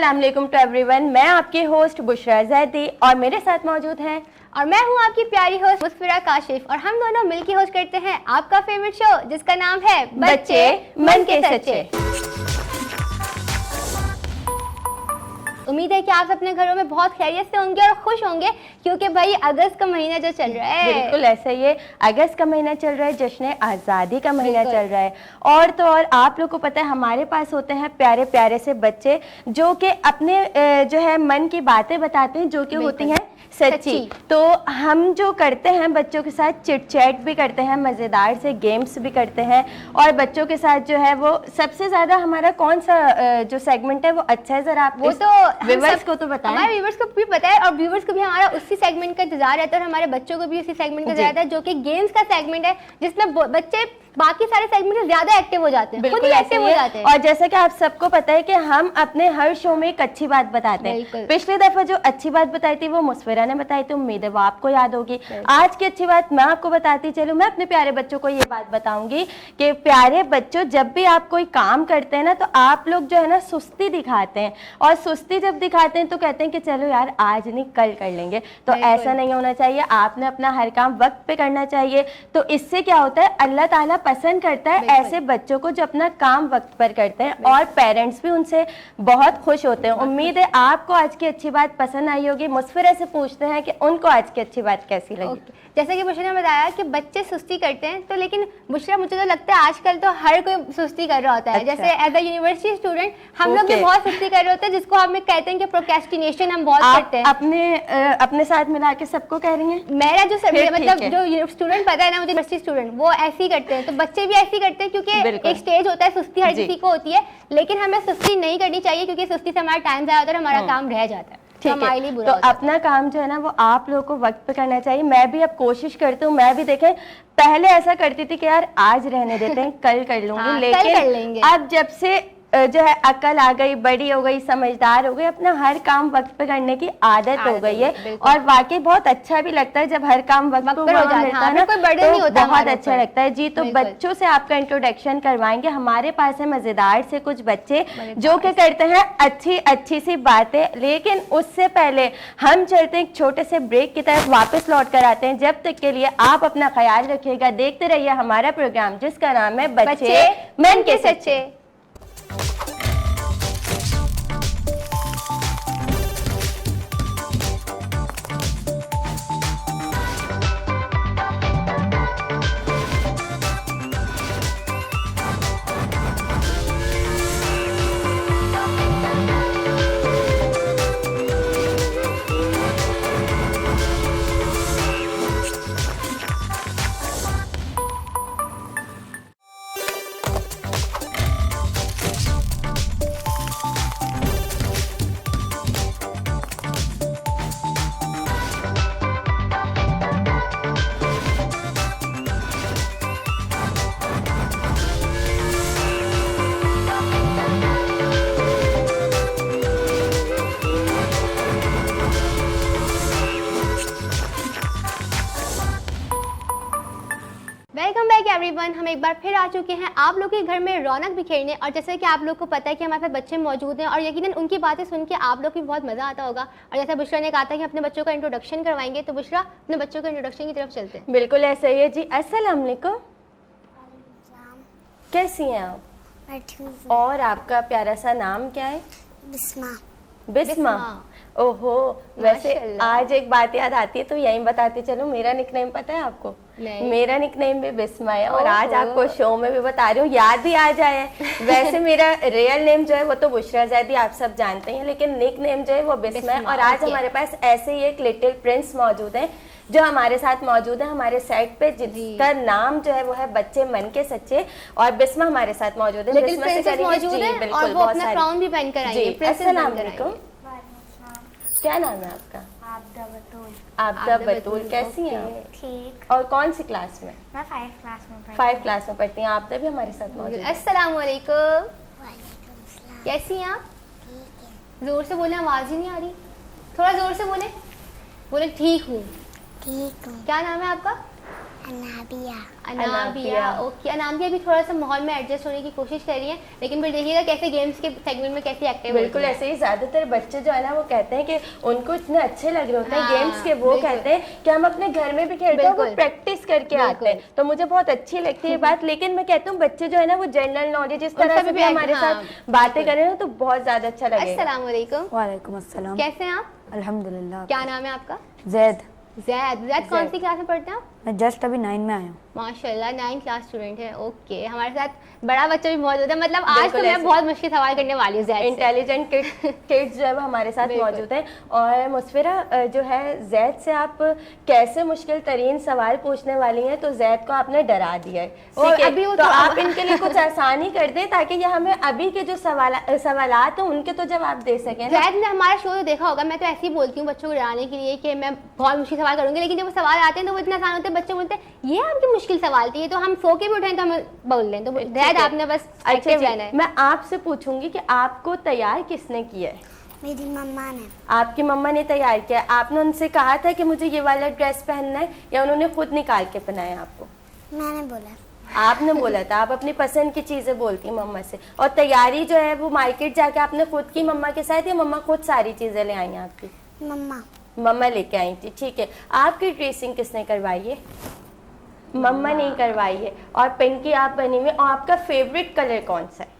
अस्सलाम वालेकुम to everyone. मैं आपकी होस्ट बुशरा जैदी और मेरे साथ मौजूद हैं और मैं हूँ आपकी प्यारी होस्ट मुस्फिरा काशिफ और हम दोनों मिलकर होस्ट करते हैं आपका फेवरेट शो जिसका नाम है बच्चे मन के सच्चे। उम्मीद है कि आप अपने घरों में बहुत खैरियत से होंगे और खुश होंगे क्योंकि भाई अगस्त का महीना जो चल रहा है, बिल्कुल ऐसा ही है। अगस्त का महीना चल रहा है, जश्न आज़ादी का महीना चल रहा है। और तो और आप लोग को पता है हमारे पास होते हैं प्यारे प्यारे से बच्चे जो कि अपने जो है मन की बातें बताते हैं जो कि होती हैं सच्ची। तो हम जो करते हैं बच्चों के साथ चिट चैट भी करते हैं, मज़ेदार से गेम्स भी करते हैं और बच्चों के साथ जो है वो सबसे ज़्यादा हमारा कौन सा जो सेगमेंट है वो अच्छा है, ज़रा आप वो तो व्यूअर्स को तो बताएं। हमारे व्यूअर्स को भी पता है और व्यूअर्स को भी हमारा उसी सेगमेंट का इंतजार रहता है और हमारे बच्चों को भी उसी सेगमेंट का इंतजार रहता है जो कि गेम्स का सेगमेंट है जिसमें बच्चे बाकी सारे सेगमेंट से ज्यादा एक्टिव हो जाते हैं, खुद ही एक्टिव हो जाते हैं। और जैसा कि आप सबको पता है कि हम अपने हर शो में एक अच्छी बात बताते हैं। पिछली दफा जो अच्छी बात बताई थी वो मुस्फिरा ने बताई थी, उम्मीद है वो आपको याद होगी। आज की अच्छी बात मैं आपको बताती चलूं। मैं अपने प्यारे बच्चों को ये बात बताऊंगी कि प्यारे बच्चों, जब भी आप कोई काम करते हैं ना तो आप लोग जो है ना सुस्ती दिखाते हैं और सुस्ती जब दिखाते हैं तो कहते हैं कि चलो यार आज नहीं कल कर लेंगे। तो ऐसा नहीं होना चाहिए, आपने अपना हर काम वक्त पे करना चाहिए। तो इससे क्या होता है, अल्लाह ताला पसंद करता है ऐसे बच्चों को जो अपना काम वक्त पर करते हैं और पेरेंट्स भी उनसे बहुत खुश होते हैं। उम्मीद है आपको आज की अच्छी बात पसंद आई होगी। मुस्फिरा से पूछते हैं कि उनको आज की अच्छी बात कैसी लगी। जैसे कि बुशरा ने बताया कि बच्चे सुस्ती करते हैं, तो लेकिन बुशरा मुझे तो लगता है आजकल तो हर कोई सुस्ती कर रहा होता है। जैसे एज अ यूनिवर्सिटी स्टूडेंट हम लोग भी बहुत सुस्ती कर रहे होते हैं जिसको हम कहते हैं कि प्रोक्रेस्टिनेशन हम बहुत करते हैं। अपने साथ मिला के सबको कह रही हैं। मेरा जो मतलब जो स्टूडेंट पता है ना, मुझे यूनिवर्सिटी स्टूडेंट वो ऐसे ही करते हैं, तो बच्चे भी ऐसे ही करते हैं क्योंकि एक स्टेज होता है, सुस्ती हर किसी को होती है, लेकिन हमें सुस्ती नहीं करनी चाहिए क्योंकि सुस्ती से हमारा टाइम ज़्यादा होता है, हमारा काम रह जाता है। तो अपना काम जो है ना वो आप लोगों को वक्त पे करना चाहिए। मैं भी अब कोशिश करती हूँ, मैं भी देखें पहले ऐसा करती थी कि यार आज रहने देते हैं कल कर लूंगी, लेकिन अब जब से जो है अकल आ गई, बड़ी हो गई, समझदार हो गई, अपना हर काम वक्त पे करने की आदत हो गई है और वाकई बहुत अच्छा भी लगता है जब हर काम वक्त पे मिलता है ना, तो बहुत अच्छा लगता है जी। तो बच्चों से आपका इंट्रोडक्शन करवाएंगे। हमारे पास है मजेदार से कुछ बच्चे जो कि करते हैं अच्छी अच्छी सी बातें, लेकिन उससे पहले हम चलते हैं एक छोटे से ब्रेक की तरफ, वापस लौट कर आते हैं। जब तक के लिए आप अपना ख्याल रखिएगा, देखते रहिए हमारा प्रोग्राम जिसका नाम है बच्चे मन के सच्चे। Welcome back everyone. हम एक बार फिर आ चुके हैं आप लोग के घर में रौनक बिखेरने, और जैसे कि आप लोग को पता है कि हमारे पास बच्चे मौजूद हैं और यकीनन उनकी बातें सुन के आप लोग को बहुत मज़ा आता होगा। और जैसे बुशरा ने कहा था कि अपने बच्चों का इंट्रोडक्शन करवाएंगे, तो बुशरा अपने बच्चों के इंट्रोडक्शन की तरफ चलते हैं। बिल्कुल ऐसा ही है जी। अस्सलाम वालेकुम, कैसी हैं आप? और आपका प्यारा सा नाम क्या है? बिस्मा। बिस्मा। ओहो, वैसे आज एक बात याद आती है तो यही बताते चलो, मेरा निकनेम पता है आपको? मेरा निकनेम भी बिस्मा है और आज आपको शो में भी बता रही हूँ, याद भी आ जाए। वैसे मेरा रियल नेम जो है वो तो बुशरा जैदी आप सब जानते हैं, लेकिन निकनेम जो है वो बिस्मा है। और आज हमारे पास ऐसे ही एक लिटिल प्रिंस मौजूद है जो हमारे साथ मौजूद है हमारे साइड पे, जिसका नाम जो है वो है बच्चे मन के सच्चे, और बिस्मा हमारे साथ मौजूद है। लिटिल प्रिंसेस मौजूद है और वो अपना क्राउन भी पहन कर आई है। अस्सलाम वालेकुम, क्या नाम है आपका? आबदा बतूल। आबदा बतूल, कैसी हैं आप? ठीक। और कौन सी क्लास में? मैं 5 क्लास में पढ़ती हूँ। 5 क्लास में पढ़ती हैं। आबदा भी हमारे साथ मौजूद है। अस्सलाम वालेकुम, वालेकुम सलाम। कैसी हैं आप? ठीक है। जोर से बोले, आवाज ही नहीं आ रही, थोड़ा जोर से बोले। बोले ठीक हूँ। ठीक हूँ। क्या नाम है आपका? अनाबिया। अनाबिया, ओके। अनाबिया भी थोड़ा सा माहौल में एडजस्ट होने की कोशिश कर रही है, लेकिन फिर देखिएगा कैसे गेम्स के सेगमेंट में कैसे एक्टिव बिल्कुल ऐसे ही ज्यादातर बच्चे जो है ना वो कहते हैं कि उनको इतने अच्छे लग रहे होते हैं गेम्स के, वो कहते हैं कि हम अपने घर में भी खेलते हैं, वो प्रैक्टिस करके आते हैं। तो मुझे बहुत अच्छी लगती है बात। लेकिन मैं कहती हूँ बच्चे जो है ना वो जनरल नॉलेज इस तरह से भी हमारे साथ बातें करें ना तो बहुत ज्यादा अच्छा लगेगा। अस्सलाम वालेकुम। वालेकुम अस्सलाम। कैसे हैं आप? अल्हम्दुलिल्लाह। क्या नाम है आपका? जैद। जैद कौन सी क्लास में पढ़ते हैं आप? मैं जस्ट अभी 9 में आया हूँ। माशाल्लाह 9 क्लास स्टूडेंट है, ओके। हमारे साथ बड़ा बच्चा भी मौजूद है, मतलब आज तो मैं बहुत मुश्किल सवाल करने वाली हूँ। जैद इंटेलिजेंट किड्स जो है वो हमारे साथ मौजूद हैं। और मुस्फिरा जो है जैद से आप कैसे मुश्किल तरीन सवाल पूछने वाली हैं, तो जैद को आपने डरा दिया है और ठीक है? अभी वो तो आप इनके लिए कुछ आसानी कर दें ताकि ये हमें अभी के जो सवालात हैं उनके तो जवाब दे सकें। जैद ने हमारा शो तो देखा होगा, मैं तो ऐसे ही बोलती हूँ बच्चों को डराने के लिए कि मैं बहुत मुश्किल सवाल करूंगी, लेकिन जब वो सवाल आते हैं तो वो इतना आसान होते हैं, बच्चे बोलते हैं ये आपकी मुश्किल सवाल थी, ये तो हम सो के भी उठाएं तो हम बोल दें। तो जैद आपने बस एक्टिव रहना है। मैं आपसे पूछूंगी कि आपको तैयार किसने किया है? मेरी मम्मा ने। आपकी मम्मा ने तैयार किया है। आपने उनसे कहा था कि मुझे ये वाला ड्रेस पहनना है या उन्होंने खुद निकाल के पहनाया आपको? मैंने बोला। आपने बोला था। आप अपनी पसंद की चीजें बोलती हैं मम्मा से। और तैयारी जो है वो मार्केट जाके आपने खुद की मम्मा के साथ या मम्मा खुद सारी चीजें ले आई हैं आपकी? मम्मा लेके आई थी, ठीक है। आपकी ड्रेसिंग किसने करवाई है? मम्मा ने करवाई है। और पिंकी आप बनी हुई, और आपका फेवरेट कलर कौन सा है?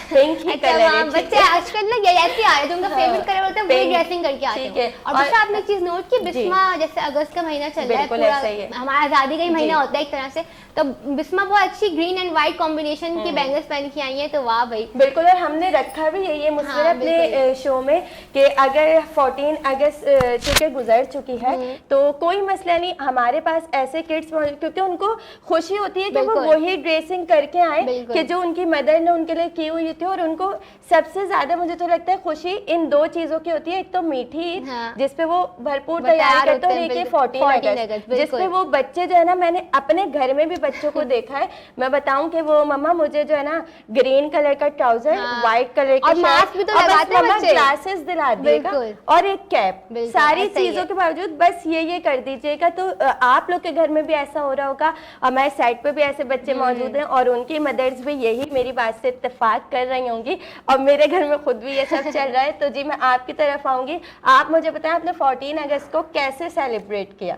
पिंक ही कलर है। बच्चे आजकल ना ऐसे आ रहे हैं, जो उनका फेवरेट कलर होता है वही ड्रेसिंग करके आते हैं। और बच्चा आपने एक चीज नोट की, बिस्मा जैसे अगस्त का महीना चल रहा है, पूरा हमारा आजादी का ही महीना होता है एक तरह से, तो बिस्मा बहुत अच्छी ग्रीन एंड व्हाइट कॉम्बिनेशन की बैंगल्स पहन के आई है, तो वाह भाई। बिल्कुल। और हमने रखा भी यही है मुस्फिरा अपने शो में कि अगर 14 अगस्त चूंकि गुजर चुकी है तो कोई मसला नहीं, हमारे पास ऐसे किड्स मौजूद, क्योंकि उनको खुशी होती है कि वो वही ड्रेसिंग करके आए कि जो उनकी मदर ने उनके लिए की हुई थी। और उनको सबसे ज्यादा मुझे तो लगता है खुशी इन दो चीजों की होती है, एक तो मीठी ईद जिसपे वो भरपूर तैयारी करते हैं, और एक 14 अगस्त जिसपे वो बच्चे जो है ना, मैंने अपने घर में भी बच्चों को देखा है। मैं बताऊं कि वो मम्मा मुझे जो है ना ग्रीन कलर का ट्राउजर, व्हाइट कलर की मास्क भी तो लगाते हैं बच्चे, ग्लासेस दिला देगा और एक कैप, सारी चीजों के बावजूद बस ये कर दीजिएगा। तो आप लोग के घर में भी ऐसा हो रहा होगा। हमारे साइड पे भी ऐसे बच्चे मौजूद हैं और उनकी मदर्स भी यही मेरी बात से इत्तेफाक कर रही होंगी, और मेरे घर में खुद भी ये सब चल रहा है। तो जी मैं आपकी तरफ आऊंगी। आप मुझे बताएं आपने 14 अगस्त को कैसे सेलिब्रेट किया?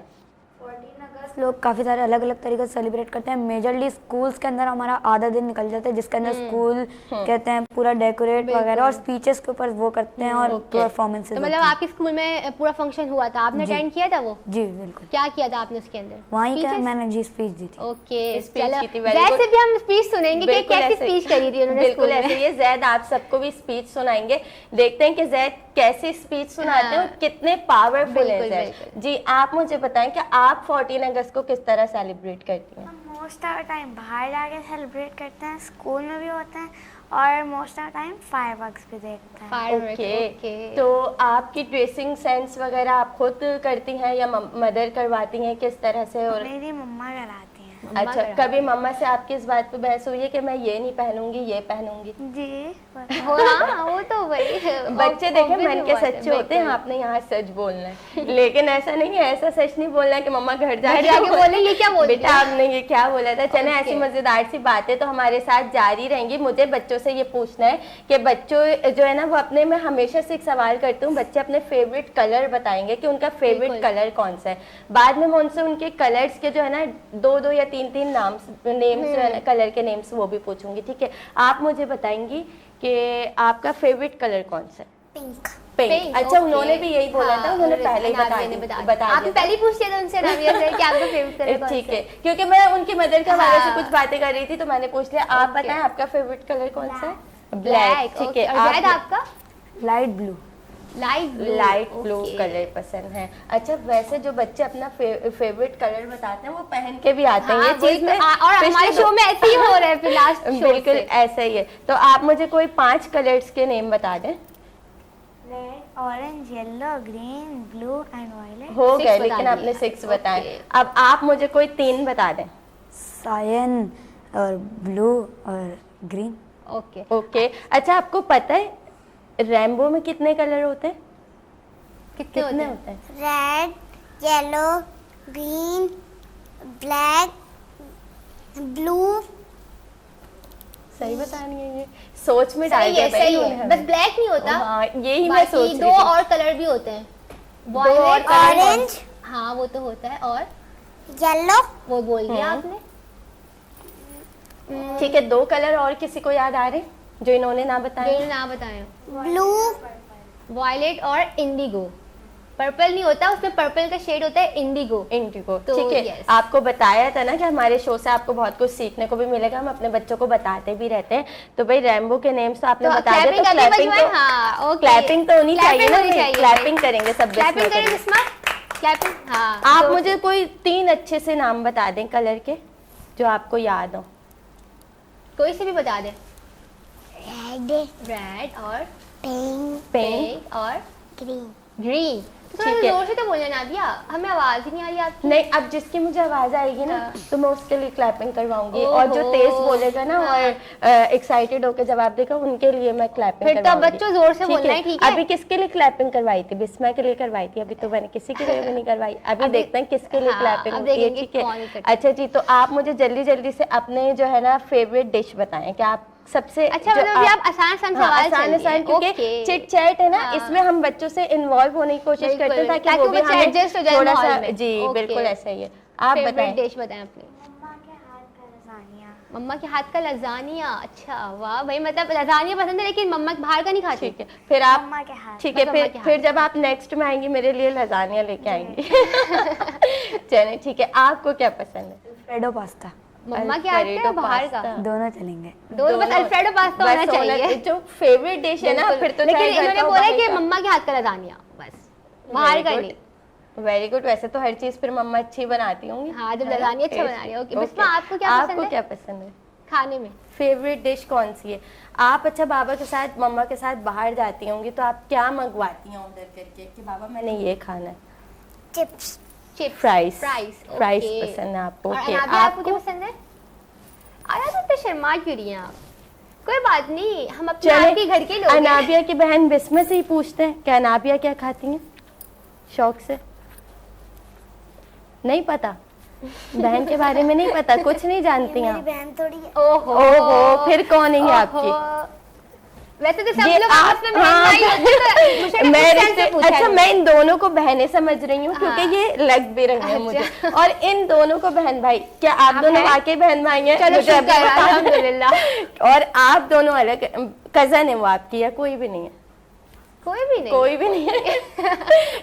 14 अगस्त लोग काफ़ी सारे अलग अलग तरीके से सेलिब्रेट करते हैं। मेजरली स्कूल्स के अंदर हमारा आधा दिन निकल जाता है, जिसके अंदर स्कूल कहते हैं पूरा डेकोरेट वगैरह और स्पीचेस के ऊपर वो करते हैं और परफॉर्मेंसेस। तो मतलब आपके स्कूल में पूरा फंक्शन हुआ था, आपने अटेंड किया था वो? जी बिल्कुल। क्या किया था आपने उसके अंदर? वहीं का मैंने जी स्पीच दी थी। ओके, स्पीच वैसे भी हम स्पीच सुनेंगे कि कैसी स्पीच करी थी उन्होंने। बिल्कुल ऐसे ही जैद आप सबको भी स्पीच सुनाएंगे। देखते हैं कि जैद कैसी स्पीच सुनाते हैं और कितने पावरफुल है जैद। जी आप मुझे बताएं कि आप 14 अगस्त को किस तरह सेलिब्रेट करती हैं? मोस्ट ऑफ द टाइम बाहर जाके सेलिब्रेट करते हैं, स्कूल में भी होते हैं, और most of the time fireworks भी देखते हैं। ओके। तो आपकी ड्रेसिंग सेंस वगैरह आप खुद करती हैं या मदर करवाती हैं, किस तरह से? और मेरी मम्मा कराती हैं। अच्छा, कभी मम्मा से आपकी इस बात पे बहस हुई है कि मैं ये नहीं पहनूंगी ये पहनूंगी? जी हाँ, वो तो वही बच्चे देखे मन के सच्चे होते हैं। आपने यहाँ सच बोलना है, लेकिन ऐसा नहीं है, ऐसा सच नहीं बोलना है कि मम्मा घर जाके बोले ये क्या बोल बेटा आपने ये क्या बोला था। चले ऐसी मजेदार सी बातें तो हमारे साथ जारी रहेंगी। मुझे बच्चों से ये पूछना है कि बच्चों जो है ना वो अपने में हमेशा से एक सवाल करती हूँ, बच्चे अपने फेवरेट कलर बताएंगे कि उनका फेवरेट कलर कौन सा है। बाद में मैं उनसे उनके कलर्स के जो है ना 2-2 या 3-3 नेम्स जो है ना कलर के नेम्स वो भी पूछूंगी, ठीक है? आप मुझे बताएंगी कि आपका फेवरेट कलर कौन सा है? पिंक। अच्छा, उन्होंने भी यही बोला था, उन्होंने पहले ही बता दिया। आपने पहले ही पूछ लिया था उनसे नाविया से कि आपका फेवरेट कलर कौन सा है? ठीक है, क्योंकि मैं उनकी मदर के हवाले से कुछ बातें कर रही थी तो मैंने पूछ लिया। आप बताएं आपका फेवरेट कलर कौन सा है? ब्लैक। ठीक है। और आपका? Light blue. Light blue colour पसंद है। अच्छा, वैसे जो बच्चे अपना फेवरेट कलर बताते हैं वो पहन के भी आते हैं, ये चीज में और हमारे शो में ऐसे ही हो रहा है फिलहाल। बिल्कुल ऐसा ही है। तो आप मुझे कोई 5 कलर्स के नेम बता दें। Red, orange, yellow, green, blue and violet. हो गए, लेकिन आपने 6 बताए। अब आप मुझे कोई 3 बता दें। सायन और ब्लू और ग्रीन। ओके। अच्छा, आपको पता है रेनबो में कितने कलर होते हैं? कितने होते हैं? Red, yellow, green, black, blue, सही बता रही है ये, सोच में डाल सही दिया है, भाई सही इन्होंने है, हमें। बस ब्लैक नहीं होता। हाँ यही मैं बाकी सोच रही दो थी। और कलर भी होते हैं, और Violet colour ऑरेंज, हाँ वो तो होता है, और येलो, वो बोल दिया आपने। ठीक है, 2 कलर और किसी को याद आ रहे जो इन्होंने ना बताए? जो ना बताएं, ब्लू, वायलेट और इंडिगो। पर्पल नहीं होता, उसमें पर्पल का शेड होता है इंडिगो। इंडिगो। तो ठीक है, yes। आपको बताया था ना कि हमारे शो से आपको बहुत कुछ सीखने को भी मिलेगा, हम अपने बच्चों को बताते भी रहते हैं। तो भाई रेनबो के नेम्स तो आपने तो बता दिया, तो clapping क्लैपिंग करके तो बजवाएं? हाँ, okay। क्लैपिंग तो होनी Clapping चाहिए ना, होनी चाहिए, क्लैपिंग करेंगे सब क्लैपिंग बिस्मा करें करेंगे। बिस्मा, क्लैपिंग, हाँ। आप तो मुझे कोई 3 अच्छे से नाम बता दें कलर के जो आपको याद हो। कोई से भी बता दे। रेड, रेड और पिंक, पिंक, पिंक और ग्रीन। ग्रीन। तो थोड़ा ठीक है। जोर से तो बोलना ना दिया, हमें आवाज ही नहीं आ रही आपकी। नहीं, अब जिसकी मुझे आवाज आएगी ना हाँ। तो मैं उसके लिए क्लैपिंग करवाऊंगी, और जो ओहो। तेज बोलेगा ना हाँ। और एक्साइटेड होकर जवाब देगा उनके लिए मैं क्लैपिंग फिर तो अब बच्चों जोर से बोलना है, ठीक है? अभी किसके लिए क्लैपिंग करवाई थी? बिस्मा के लिए करवाई थी, अभी तो मैंने किसी के लिए भी नहीं करवाई। अभी देखते हैं किसके लिए हाँ, क्लैपिंग अब होती है, देखेंगे ठीक है? कौन करता है। अच्छा जी, तो आप मुझे जल्दी जल्दी से अपने जो है ना फेवरेट डिश बताएं कि आप सबसे अच्छा, जो मतलब ये आप आसान आसान सवाल आसान चलिए, आसान, क्योंकि ओके। चिट चैट है ना, हाँ। इसमें हम बच्चों से इन्वॉल्व होने की कोशिश बिल्कुल, करते हैं ताकि ताकि वो वो भी बच्चे हमें adjust हो जाए थोड़ा माहौल सा, में। जी ओके। बिल्कुल ऐसा ही है। आप फेवरेट बताएं। डिश बताएं अपनी। मम्मा के हाथ का लसानिया। मम्मा के हाथ का लजानिया। अच्छा, वाह भाई, मतलब लजानिया पसंद है लेकिन मम्मा बाहर का नहीं खाती। ठीक है, फिर आप मम्मा के हाथ। ठीक है, बस मम्मा फिर के हाथ। फिर जब आप नेक्स्ट में आएंगी मेरे लिए लजानिया लेके आएंगी। चलिए ठीक है, आपको क्या पसंद है? अल्फ्रेडो पास्ता, मम्मा के हाथ का या बाहर का? पास्ता। दोनों चलेंगे। दोनों, बस अल्फ्रेडो पास्ता होना बस चाहिए। जो फेवरेट डिश है ना, बिल्कुल। फिर तो लेकिन चाहे घर इन्होंने का हो, बोला बाहर कि का। मम्मा के हाथ का लजानिया, बस बाहर का नहीं। Very good. वैसे तो हर चीज फिर मम्मा अच्छी बनाती होंगी। हाँ, जब है ना? लजानिया अच्छा बना रही है। ओके, बिस्मा आपको क्या पसंद आपको है क्या पसंद है? खाने में? फेवरेट डिश कौन सी है? आप अच्छा बाबा के साथ मम्मा के साथ बाहर जाती होंगी तो आप क्या मंगवाती हैं ऑर्डर करके कि बाबा मैंने ये खाना है? Chips, chips, fries. Fries, fries okay. पसंद है आपको? और ओके, अनाबिया आपको क्या पसंद है? आया तो इतने शर्मा क्यों रही हैं आप? कोई बात नहीं, हम अपने आपके घर के लोग हैं। अनाबिया की बहन बिस्मा से ही पूछते हैं कि अनाबिया क्या खाती हैं शौक से? नहीं पता? बहन के बारे में नहीं पता, कुछ नहीं जानती हैं मेरी आप? बहन थोड़ी है। ओहो, ओहो, फिर कौन है ये आपकी? वैसे तो सब ये लोग आप, आपस में बहन भाई होते हैं, तो मुझे मैं इस sense से रिश्ते- पूछा अच्छा है। मैं इन दोनों को बहनें समझ रही हूँ क्योंकि हाँ। ये लग भी रही है मुझे, अच्छा। और इन दोनों को बहन भाई। क्या आप आप दोनों हैं? वाकई बहन भाई हैं? चलो मुझे अभी शुक्र है, बता दें। अल्हम्दुलिल्लाह। और आप दोनों अलग कजन है वो आपकी, या कोई भी नहीं है? कोई भी नहीं। कोई भी नहीं है।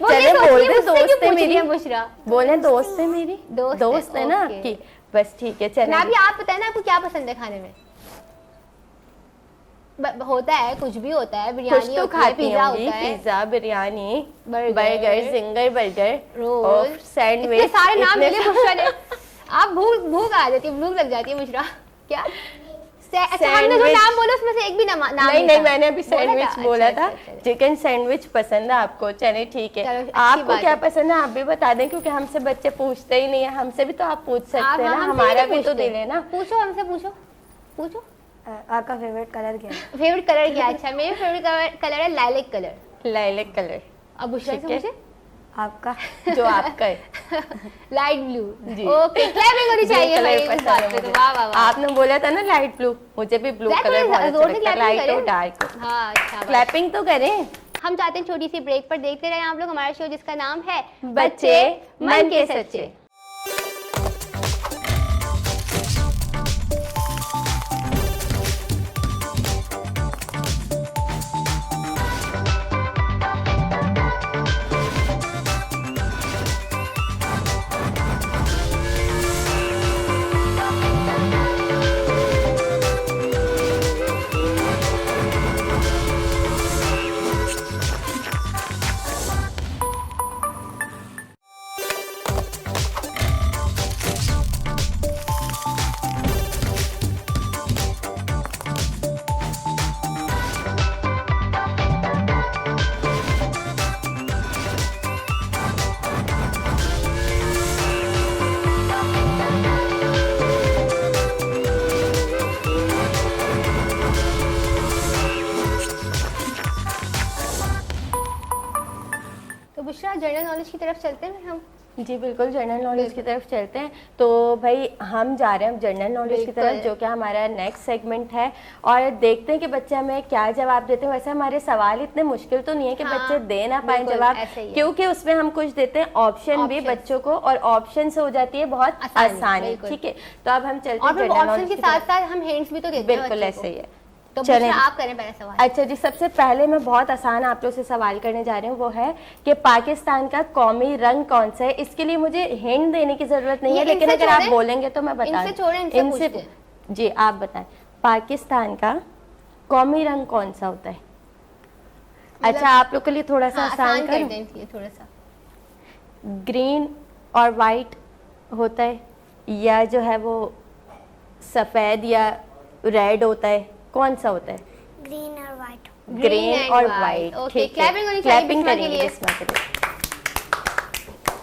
वो चले नहीं सोच बोल रही है, दे, मुझसे क्यों दोस्त है पूछ रही मेरी। है बुशरा? बोले दोस्त है मेरी, दोस्त है, है ना ओके। आपकी। बस ठीक है, चले। ना भी आप बताएं ना, आपको क्या पसंद है खाने में? होता है, कुछ भी होता है, कुछ बिरयानी तो होती है, खाती पिज्जा होंगी, होता है, pizza, biryani, burger, burger, zinger burger, roll, और सैंडविच। इतने सारे नाम इतने मिले बुशरा ने। आप भूख आ जाती है, भूख लग जाती है बुशरा। क्या? अच्छा, हमने जो सैंडविच। नाम बोला उसमें से एक भी नाम नहीं नहीं, मैंने अभी सैंडविच बोला था। अच्छा, अच्छा। चिकन सैंडविच पसंद है आपको? चलिए ठीक है। चलो, अच्छी आपको बात क्या है। पसंद है आप भी बता दें, क्योंकि हमसे बच्चे पूछते ही नहीं है। हमसे भी तो आप पूछ सकते हैं ना, हमसे हमारा नहीं भी तो पूछते। दिल है ना। पूछो हमसे, पूछो। आपका फेवरेट कलर क्या है? फेवरेट कलर क्या है? अच्छा, मेरा फेवरेट कलर है लाइलेक कलर। Lilac colour. अब बुशरा ठीक से है। पूछे? आपका? जो आपका है। Light blue. जी। ओके, क्लैपिंग होनी चाहिए Blue भाई colour इस पसंद बात है पे तो। मुझे। वाह वाह वाह। आपने बोला था ना लाइट ब्लू, मुझे भी ब्लू Clap कलर करें, बहुत अच्छा जोर से लगता है, clapping लाइट करें। और डार्क। हाँ, अच्छा बात। क्लैपिंग तो करें। हम चाहते हैं छोटी सी ब्रेक पर देखते रहे आप लोग हमारा शो जिसका नाम है बच्चे मन के सच्चे। तो बुशरा, जनरल नॉलेज की तरफ चलते हैं हम। जी बिल्कुल, जनरल नॉलेज की तरफ चलते हैं। तो भाई हम जा रहे हैं जनरल नॉलेज की तरफ, जो कि हमारा नेक्स्ट सेगमेंट है, और देखते हैं कि बच्चे हमें क्या जवाब देते हैं। वैसे हमारे सवाल इतने मुश्किल तो नहीं है कि बच्चे दे ना पाए जवाब, क्योंकि उसमें हम कुछ देते हैं ऑप्शन भी बच्चों को, और ऑप्शन से हो जाती है बहुत आसानी। ठीक है, तो अब हम चलते हैं जनरल नॉलेज के साथ साथ हम हिंट्स भी तो देते हैं। बिल्कुल ऐसे ही है। तो चलें आप करें पहला सवाल। अच्छा जी, सबसे पहले मैं बहुत आसान आप लोग से सवाल करने जा रही हूँ, वो है कि पाकिस्तान का कौमी रंग कौन सा है। इसके लिए मुझे हिंट देने की जरूरत नहीं है, लेकिन अगर आप बोलेंगे तो मैं बता दूं। जी आप बताएं, पाकिस्तान का कौमी रंग कौन सा होता है? अच्छा आप लोग के लिए थोड़ा सा आसान कर दें, थोड़ा सा। ग्रीन और वाइट होता है, या जो है वो सफेद या रेड होता है, कौन सा होता है? ग्रीन और वाइट। ग्रीन और वाइट। ठीक है, क्लैपिंग करेंगे इसमें।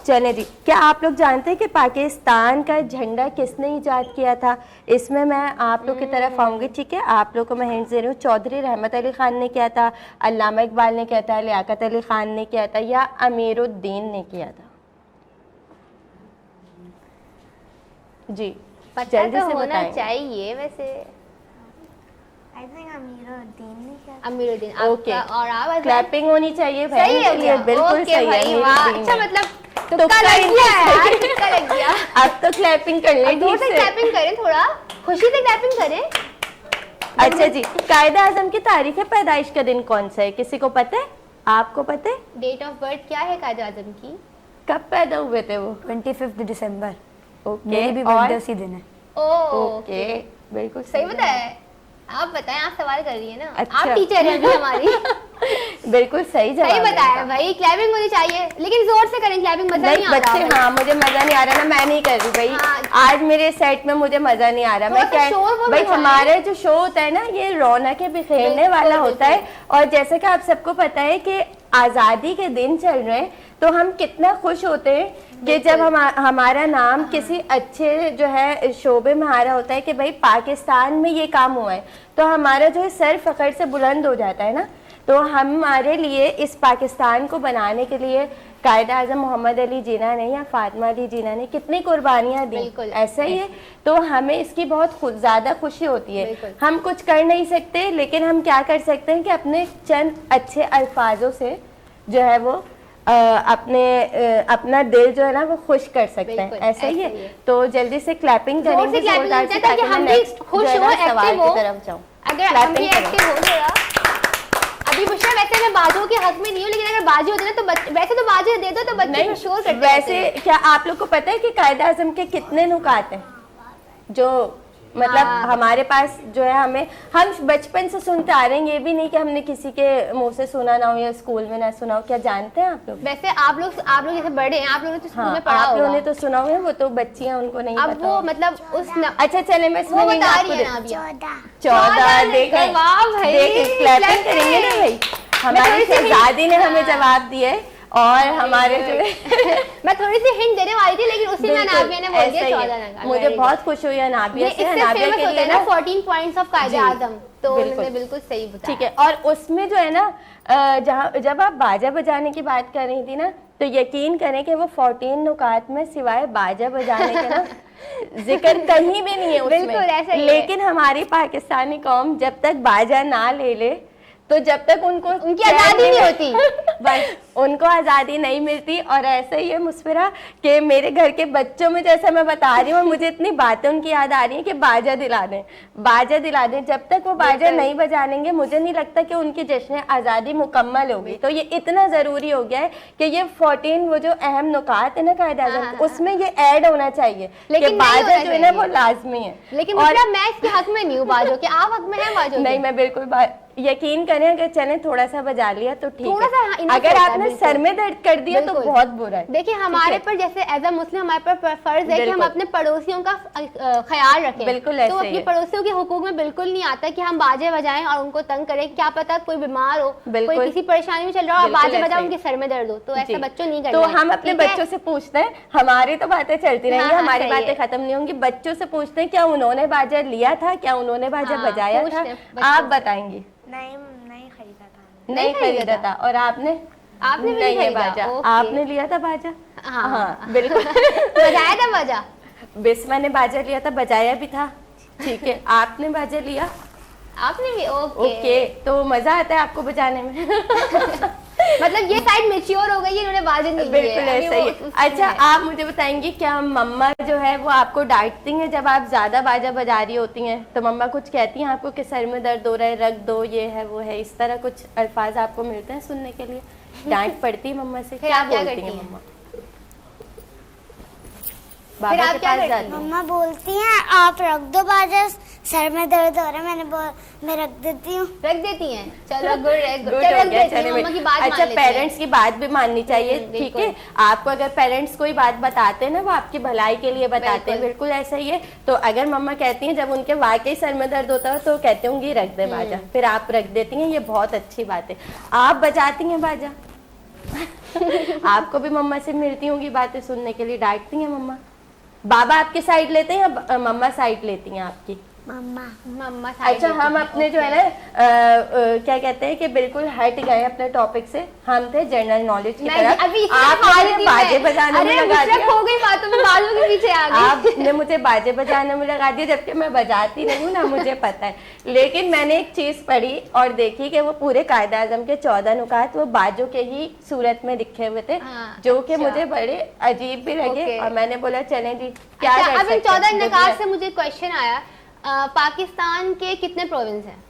चले जी, क्या आप लोग जानते हैं कि पाकिस्तान का झंडा किसने इजाद किया था? इसमें मैं आप लोग की तरफ आऊंगी, ठीक है, आप लोग को मैं हिंट दे रही हूँ। चौधरी रहमत अली खान ने किया था, अल्लामा इकबाल ने किया था, लियाकत अली खान ने किया था, या अमीरुद्दीन ने किया था? जी जल्दी से होना चाहिए वैसे। आई थिंक अमीरुद्दीन ने किया। अमीरुद्दीन। ओके, और आप क्लैपिंग होनी चाहिए भाई। सही है क्या? बिल्कुल सही है। अच्छा मतलब तुक्का लग गया यार, तुक्का लग गया। अब तो क्लैपिंग कर ले, ठीक से क्लैपिंग करें, थोड़ा खुशी से क्लैपिंग करें। अच्छा जी, कायदे आजम की तारीख पैदाइश का दिन कौन सा है? किसी को पता है? आपको पता है? डेट ऑफ बर्थ क्या है कायदे आजम की? कब पैदा हुए थे वो? 25 दिसंबर। ओके, मेरी भी बर्थडे उसी दिन है। ओके, बिल्कुल सही बताया। आप बताएं, आप सवाल कर रही है ना। अच्छा। आप टीचर हैं अभी हमारी। बिल्कुल सही जवाब। सही बताया भाई, क्लैपिंग होनी चाहिए, लेकिन जोर से करें क्लैपिंग, मजा नहीं आ रहा। बच्चे हाँ, मुझे मजा नहीं आ रहा ना, मैं नहीं कर रही भाई। हाँ। आज मेरे सेट में मुझे मजा नहीं आ रहा। मैं क्या भाई, हमारा जो शो होता है ना, ये रौनक बिखेरने वाला होता है। और जैसे कि आप सबको पता है कि आज़ादी के दिन चल रहे हैं, तो हम कितना खुश होते हैं कि जब हमारा नाम किसी अच्छे जो है शोबे में आ रहा होता है कि भाई पाकिस्तान में ये काम हुआ है, तो हमारा जो है सर फख्र से बुलंद हो जाता है ना। तो हमारे लिए इस पाकिस्तान को बनाने के लिए कायदे आज़म मोहम्मद अली जिन्ना ने या फातिमा अली जिन्ना ने कितनी कुर्बानियाँ दी, ऐसा ही है। तो हमें इसकी बहुत ज़्यादा खुशी होती है। हम कुछ कर नहीं सकते, लेकिन हम क्या कर सकते हैं कि अपने चंद अच्छे अल्फाजों से जो है वो अपना दिल जो है ना वो खुश कर सकते हैं, ऐसा ही है। तो जल्दी से क्लैपिंग करेंगे जोरदार से, ताकि मैं नेक्स्ट जो है ना सवाल की तरफ जाऊं। अगर हम भी एक्टिव हो जरा। अभी बुशरा वैसे मैं बाजू के हक में नहीं हूँ, लेकिन अगर बाजू होते ना तो वैसे तो बाजू दे दो तो बच्चे शोर करते हैं। वैसे क्या आप लोग को पता है कि कायदे आज़म के कितने नुकात हैं जो मतलब हमारे पास जो है हम बचपन से सुनते आ रहे हैं, ये भी नहीं कि हमने किसी के मुंह से सुना ना हो या स्कूल में ना सुना हो। क्या जानते हैं आप लोग? वैसे आप लोग जैसे बड़े हैं, आप लोगों ने तो स्कूल में पढ़ा होगा। आप लोगों ने तो सुना हुआ है, वो तो बच्ची हैं, उनको नहीं अब पता। वो मतलब उस अच्छा चले मैं इसमें नहीं बता रही है ना। 14 देखें, क्लैपिंग करेंगे ना भाई। हमारी शहजादी ने हमें जवाब दिया और हमारे जो मैं थोड़ी सी हिंट देने वाली थी, लेकिन उसी में अनाबिया ने बोल दिया 14 नंबर। मुझे बहुत खुशी हुई अनाबिया से। अनाबिया के लिए ना 14 पॉइंट्स ऑफ कायदे आज़म, तो उन्होंने बिल्कुल सही बताया। ठीक है, और उसमें जो है ना जब आप बाजा बजाने की बात कर रही थी ना, तो यकीन करें कि वो 14 नुकात में सिवाय बाजा बजाने के ना जिक्र कहीं भी नहीं है उसमें। बिल्कुल ऐसा ही लेकिन हमारी पाकिस्तानी कौम जब तक बाजा ना ले ले, तो जब तक उनकी आज़ादी नहीं होती, बस उनको आज़ादी नहीं मिलती। और ऐसा ही है मुस्फिरा कि मेरे घर के बच्चों में जैसा मैं बता रही हूँ, मुझे इतनी बातें उनकी याद आ रही है कि बाजा दिला दें, बाजा दिला दें। जब तक वो बाजा नहीं बजानेंगे, मुझे नहीं लगता कि उनकी जश्न आज़ादी मुकम्मल होगी। तो ये इतना ज़रूरी हो गया है कि ये 14 वो जो अहम नुकात है ना कायदे आज़म, उसमें ये ऐड होना चाहिए। लेकिन बाजा जो है ना वो लाजमी है। लेकिन मैं इसके हक में नहीं हूँ बाजों के, आप हक में हैं बाजों के? नहीं, मैं बिल्कुल यकीन करें, अगर चले थोड़ा सा बजा लिया तो ठीक है, अगर आपने सर में दर्द कर दिया तो बहुत बुरा है। देखिए हमारे पर जैसे एज अ मुस्लिम हमारे पर फर्ज है कि हम अपने पड़ोसियों का ख्याल रखें। बिल्कुल तो अपने पड़ोसियों के हुकूक में बिल्कुल नहीं आता कि हम बाजे बजाएं और उनको तंग करें। क्या पता कोई बीमार हो, कोई किसी परेशानी में चल रहा हो और बाजे बजाए उनके सर में दर्द हो, तो ऐसा बच्चों नहीं करना। तो हम अपने बच्चों से पूछते हैं, हमारी तो बातें चलती रहेंगी, हमारी बातें खत्म नहीं होंगी। बच्चों से पूछते हैं क्या उन्होंने बाजा लिया था, क्या उन्होंने बाजा बजाया था? आप बताएंगी? नहीं खरीदा था। और आपने भी नहीं बाजा? आपने लिया था बाजा? हाँ बिल्कुल। बजाया था बाजा? बिस्मा ने बाजा लिया था, बजाया भी था, ठीक है। आपने बाजा लिया? आपने भी? ओके, तो मजा आता है आपको बजाने में? मतलब ये साइड मैच्योर हो गई है, इन्होंने बाजे नहीं लिए। बिल्कुल ऐसा ही है। अच्छा, आप मुझे बताएंगे क्या मम्मा जो है वो आपको डांटती हैं जब आप ज्यादा बाजा बजा रही होती हैं? तो मम्मा कुछ कहती हैं आपको कि सर में दर्द हो रहा है, रख दो, ये है वो है, इस तरह कुछ अल्फाज आपको मिलते हैं सुनने के लिए? डांट पड़ती है मम्मा से? क्या बोलती हैं मम्मा? बाबा के पास जाती हैं? मम्मा बोलती हैं आप रख दो बाजा, सर में दर्द हो रहा है, मैं रख देती हूँ। रख देती हैं? चलो गुड है, गुड हो गया। चलो मम्मा की बात अच्छा, मान लेते हैं। पेरेंट्स की बात भी माननी चाहिए, ठीक है। आपको अगर पेरेंट्स कोई बात बताते हैं ना, वो आपकी भलाई के लिए बताते हैं, बिल्कुल ऐसा ही है। तो अगर मम्मा कहती हैं जब उनके वाकई सर में दर्द होता है तो कहते होंगे रख दे बाजा, फिर आप रख देती हैं, ये बहुत अच्छी बात है। आप बजाती हैं बाजा? आपको भी मम्मा से मिलती होंगी बातें सुनने के लिए, डांटती हैं मम्मा? बाबा आपकी साइड लेते हैं या मम्मा साइड लेती हैं आपकी? मम्मा अच्छा, हम अपने जो है ना क्या कहते हैं कि बिल्कुल हट गए अपने टॉपिक से, हम थे जनरल नॉलेज की तरफ। आपने बाजे बजाने में लगा दिया। हो गई बातों में, बालों के पीछे आ गई। आपने मुझे बाजे बजाने में लगा दिया, जबकि मैं बजाती नहीं हूँ ना, मुझे पता है। लेकिन मैंने एक चीज पढ़ी और देखी कि वो पूरे कायदे आजम के 14 नुकात वो बाजों के ही सूरत में लिखे हुए थे, जो कि मुझे बड़े अजीब भी लगे, और मैंने बोला चलें जी क्या कर सकते हैं। 14 नुकात से मुझे क्वेश्चन आया, पाकिस्तान के कितने प्रोविंस हैं?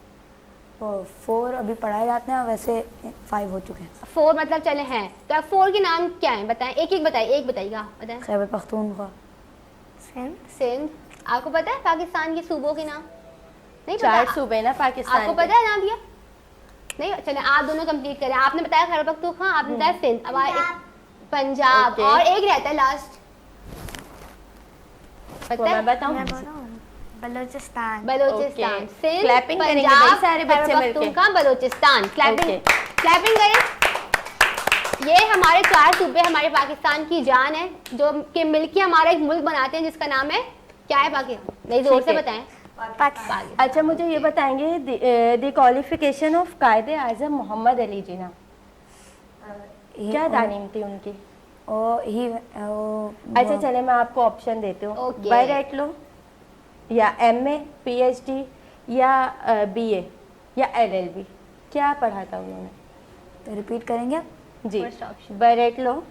4 अभी पढ़ाए जाते हैं, वैसे 5 हो चुके हैं। 4 मतलब चले हैं, तो 4 के नाम क्या हैं बताएं, एक एक बताइए, एक बताइएगा, बताएं। खैबर पख्तूनख्वा, सिंध। आपको पता है पाकिस्तान के सूबों के नाम? नहीं पता? 4 सूबे ना पाकिस्तान आपको पता है नाम दिया? नहीं, चले आप दोनों कंप्लीट करें। आपने बताया खैबर पख्तूनख्वा, आपने बताया सिंध, अब पंजाब, और एक रहता है लास्ट, पता है? मैं बताऊं? बलूचिस्तान। बलूचिस्तान, सिंध, क्लैपिंग करेंगे भाई सारे बच्चे मिलके। बलूचिस्तान, क्लैपिंग क्लैपिंग करें। ये हमारे 4 सूबे हमारे पाकिस्तान की जान है, जो कि मिलके हमारा एक मुल्क बनाते हैं जिसका नाम है क्या है? पाकिस्तान। नहीं, जोर से बताएं। पाकिस्तान। अच्छा, मुझे ये बताएंगे द क्वालिफिकेशन ऑफ कायदे आजम मोहम्मद अली जिन्ना, क्या तालीम थी उनकी? अच्छा चले, मैं आपको ऑप्शन देती हूँ। बैरेट लो, या MA, PhD, या BA, या LLB, क्या पढ़ा था उन्होंने? तो रिपीट करेंगे आप? जी, बैरेट लो,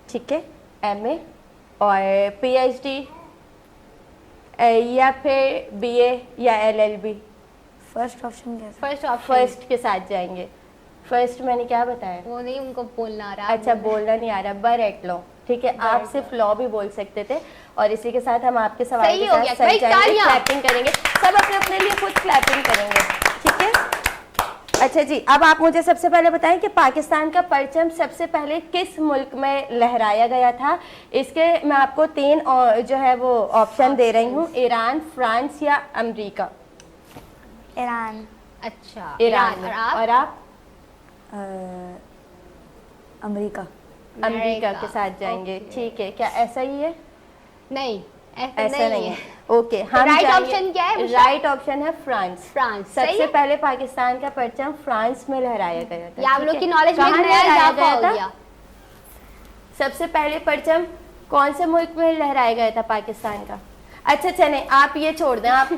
ठीक है, MA और PhD, या फिर BA या LLB? फर्स्ट ऑप्शन क्या था? फर्स्ट ऑप्शन, फर्स्ट के साथ जाएंगे। फर्स्ट मैंने क्या बताया? वो नहीं, उनको बोलना आ रहा। अच्छा, बोलना नहीं आ रहा, बैरेट लो, ठीक है। आप सिर्फ लॉ भी बोल सकते थे। और इसी के साथ हम आपके सवाल के साथ सर जाएंगे, क्लैपिंग करेंगे, सब अपने अपने लिए खुद क्लैपिंग करेंगे, ठीक है। अच्छा जी, अब आप मुझे सबसे पहले बताएं कि पाकिस्तान का परचम सबसे पहले किस मुल्क में लहराया गया था? इसके मैं आपको 3 जो है वो ऑप्शन दे रही हूँ, ईरान, फ्रांस या अमेरिका। ईरान। अच्छा, ईरान। और आप? अमेरिका। अमेरिका के साथ जाएंगे, ठीक है। क्या ऐसा ही है? नहीं, ऐसा नहीं है। ओके, हम राइट ऑप्शन क्या है? राइट ऑप्शन है फ्रांस। फ्रांस सबसे पहले पाकिस्तान का परचम फ्रांस में लहराया गया था। आप लोग की नॉलेज में कहाँ नया लहराया इजाफा हो गया गया। था? सबसे पहले परचम कौन से मुल्क में लहराया गया था पाकिस्तान का? अच्छा चले, आप ये छोड़ दें। आप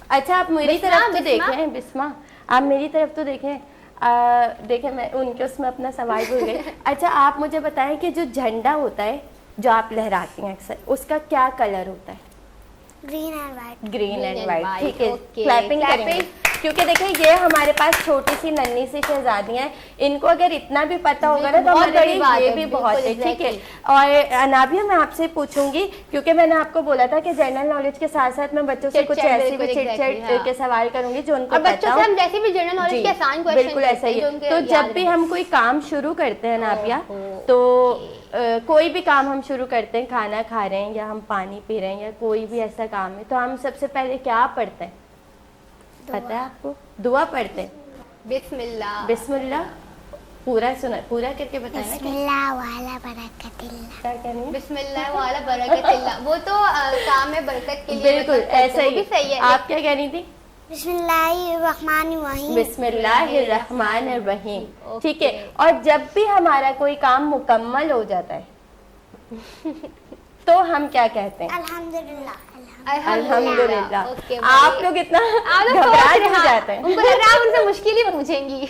अच्छा, आप मेरी तरफ तो देखें बिस्मा, आप मेरी तरफ तो देखें। देखें, मैं उनके उसमें अपना सवाल भूल गई। अच्छा, आप मुझे बताएं कि जो झंडा होता है जो आप लहराती हैं अक्सर, उसका क्या कलर होता है? Green and white. Green and white, ठीक है। okay. क्लैपिंग करेंगे, क्योंकि देखिए ये हमारे पास छोटी सी नन्ही सी शहजादियां हैं, इनको अगर इतना भी पता होगा ना तो हमारे लिए ये भी बहुत है, ठीक है। और अनाबिया, मैं आपसे पूछूंगी, क्योंकि मैंने आपको बोला था कि जनरल नॉलेज के साथ साथ मैं बच्चों से कुछ ऐसे भी चिट के सवाल करूंगी जो उनको पता हो। हम जैसे भी जनरल नॉलेज के आसान क्वेश्चन, बिल्कुल ऐसा ही है। तो जब भी हम कोई काम शुरू करते हैं अनाबिया, तो कोई भी काम हम शुरू करते हैं, खाना खा रहे हैं या हम पानी पी रहे हैं या कोई भी ऐसा काम है, तो हम सबसे पहले क्या पढ़ते हैं? पता है आपको? दुआ पढ़ते हैं, बिस्मिल्लाह। बिस्मिल्लाह। पूरा सुना, पूरा करके बताएं ना। बिस्मिल्लाह वाला बरकतिल्लाह। क्या कह रही हैं? बिस्मिल्लाह वाला बरकतिल्लाह, वो तो काम में बरकत के लिए बिल्कुल ऐसा ही सही है। आप क्या कह रही थी? बिस्मिल्लाहिर्रहमानिर्रहीम। बिस्मिल्लाहिर्रहमानिर्रहीम, ठीक है। और जब भी हमारा कोई काम मुकम्मल हो जाता है, तो हम क्या कहते हैं? अल्हम्दुलिल्लाह। अल्हम्दुलिल्लाह। Okay, आप लोग इतना घबराहट हो जाते हैं। उनको लग रहा है उनसे मुश्किल ही पूछेंगी।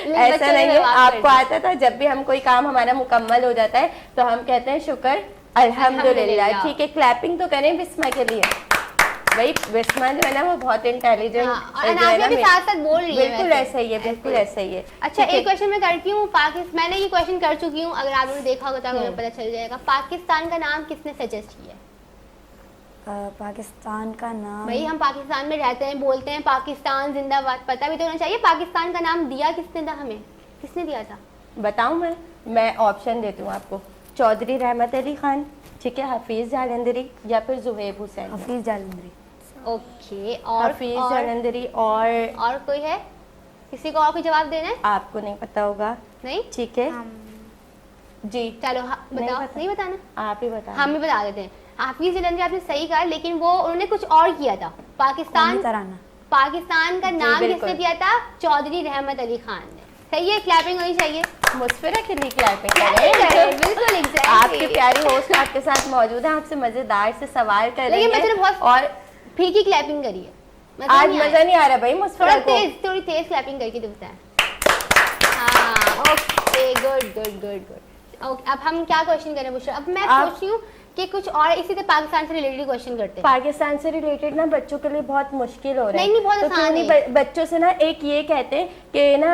ऐसा नहीं है, आपको आता था जब भी हम कोई काम हमारा मुकम्मल हो जाता है तो हम कहते हैं शुक्र अल्हम्दुलिल्लाह। ठीक है, क्लैपिंग तो करें बिस्मा के लिए। भाई बिस्मा जो है ना वो बहुत इंटेलिजेंट अनाज़िया भी साथ साथ बोल रही है। बिल्कुल ऐसा ही है, बिल्कुल ऐसा ही है। अच्छा, एक क्वेश्चन मैं करती हूँ। मैंने ये क्वेश्चन कर चुकी हूँ, अगर आपने देखा होगा तो आपको पता चल जाएगा। पाकिस्तान का नाम किसने सजेस्ट किया? पाकिस्तान का नाम, भाई हम पाकिस्तान में रहते हैं, बोलते हैं पाकिस्तान जिंदाबाद, पता भी तो होना चाहिए। पाकिस्तान का नाम दिया किसने था हमें? किसने दिया था? बताऊं मैं ऑप्शन देती हूँ आपको। चौधरी रहमत अली खान, ठीक है, हफीज जालंधरी या फिर जुहैब हुसैन। हफीज जालंधरी। ओके, और हफीज जालंधरी और कोई है? किसी को और कोई जवाब देना है? आपको नहीं पता होगा, नहीं, ठीक है जी, चलो बताओ। नहीं बताना, आप ही बता। हम ही बता देते हैं। हाफिज जलंधरी आपने सही कहा, लेकिन वो उन्होंने कुछ और किया था। पाकिस्तान का नाम किसने दिया था? चौधरी रहमत अली खान ने। सही है, क्लैपिंग होनी चाहिए। मुस्फिरा के लिए क्लैपिंग करें। बिल्कुल एग्जैक्टली। आपकी प्यारी होस्ट आपके साथ मौजूद है, आपसे मजेदार से सवाल कर रही लेकिन है बहुत और फीकी क्लैपिंग करी है। आज मजा नहीं आ रहा भाई मुस्फिरा को। थोड़ी तेज क्लैपिंग करके दिखता है। हाँ, ओके, गुड। अब हम क्या क्वेश्चन करें बुशरा? अब मैं सोच रही हूँ कि कुछ और इसी से पाकिस्तान से रिलेटेड क्वेश्चन करते हैं। पाकिस्तान से रिलेटेड ना बच्चों के लिए बहुत मुश्किल हो रहा है। नहीं, बहुत तो आसान क्यों नहीं बच्चों से ना एक ये कहते हैं कि ना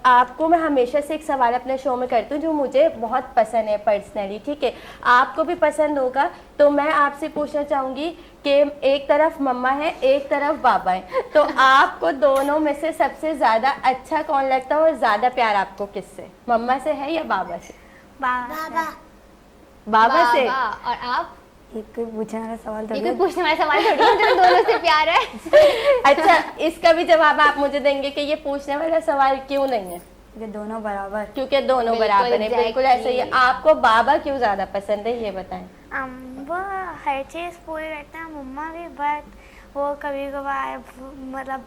आपको मैं हमेशा से एक सवाल अपने शो में करती हूँ जो मुझे बहुत पसंद है पर्सनली, ठीक है, आपको भी पसंद होगा। तो मैं आपसे पूछना चाहूंगी कि एक तरफ मम्मा है, एक तरफ बाबा है, तो आपको दोनों में से सबसे ज्यादा अच्छा कौन लगता है और ज्यादा प्यार आपको किससे, मम्मा से है या बाबा से? बाबा से। और आप? एक कोई पूछने वाला सवाल था। ये कोई पूछने वाला सवाल थोड़ी है, मुझे दोनों से प्यार है। अच्छा, इसका भी जवाब आप मुझे देंगे कि ये पूछने वाला सवाल क्यों नहीं है? क्योंकि दोनों बराबर। क्योंकि दोनों बराबर है, बिल्कुल ऐसा ही है। आपको बाबा क्यों ज्यादा पसंद है ये बताएं। वो हर चीज़ पूरी करते हैं, मम्मा भी, बट वो कभी कभार मतलब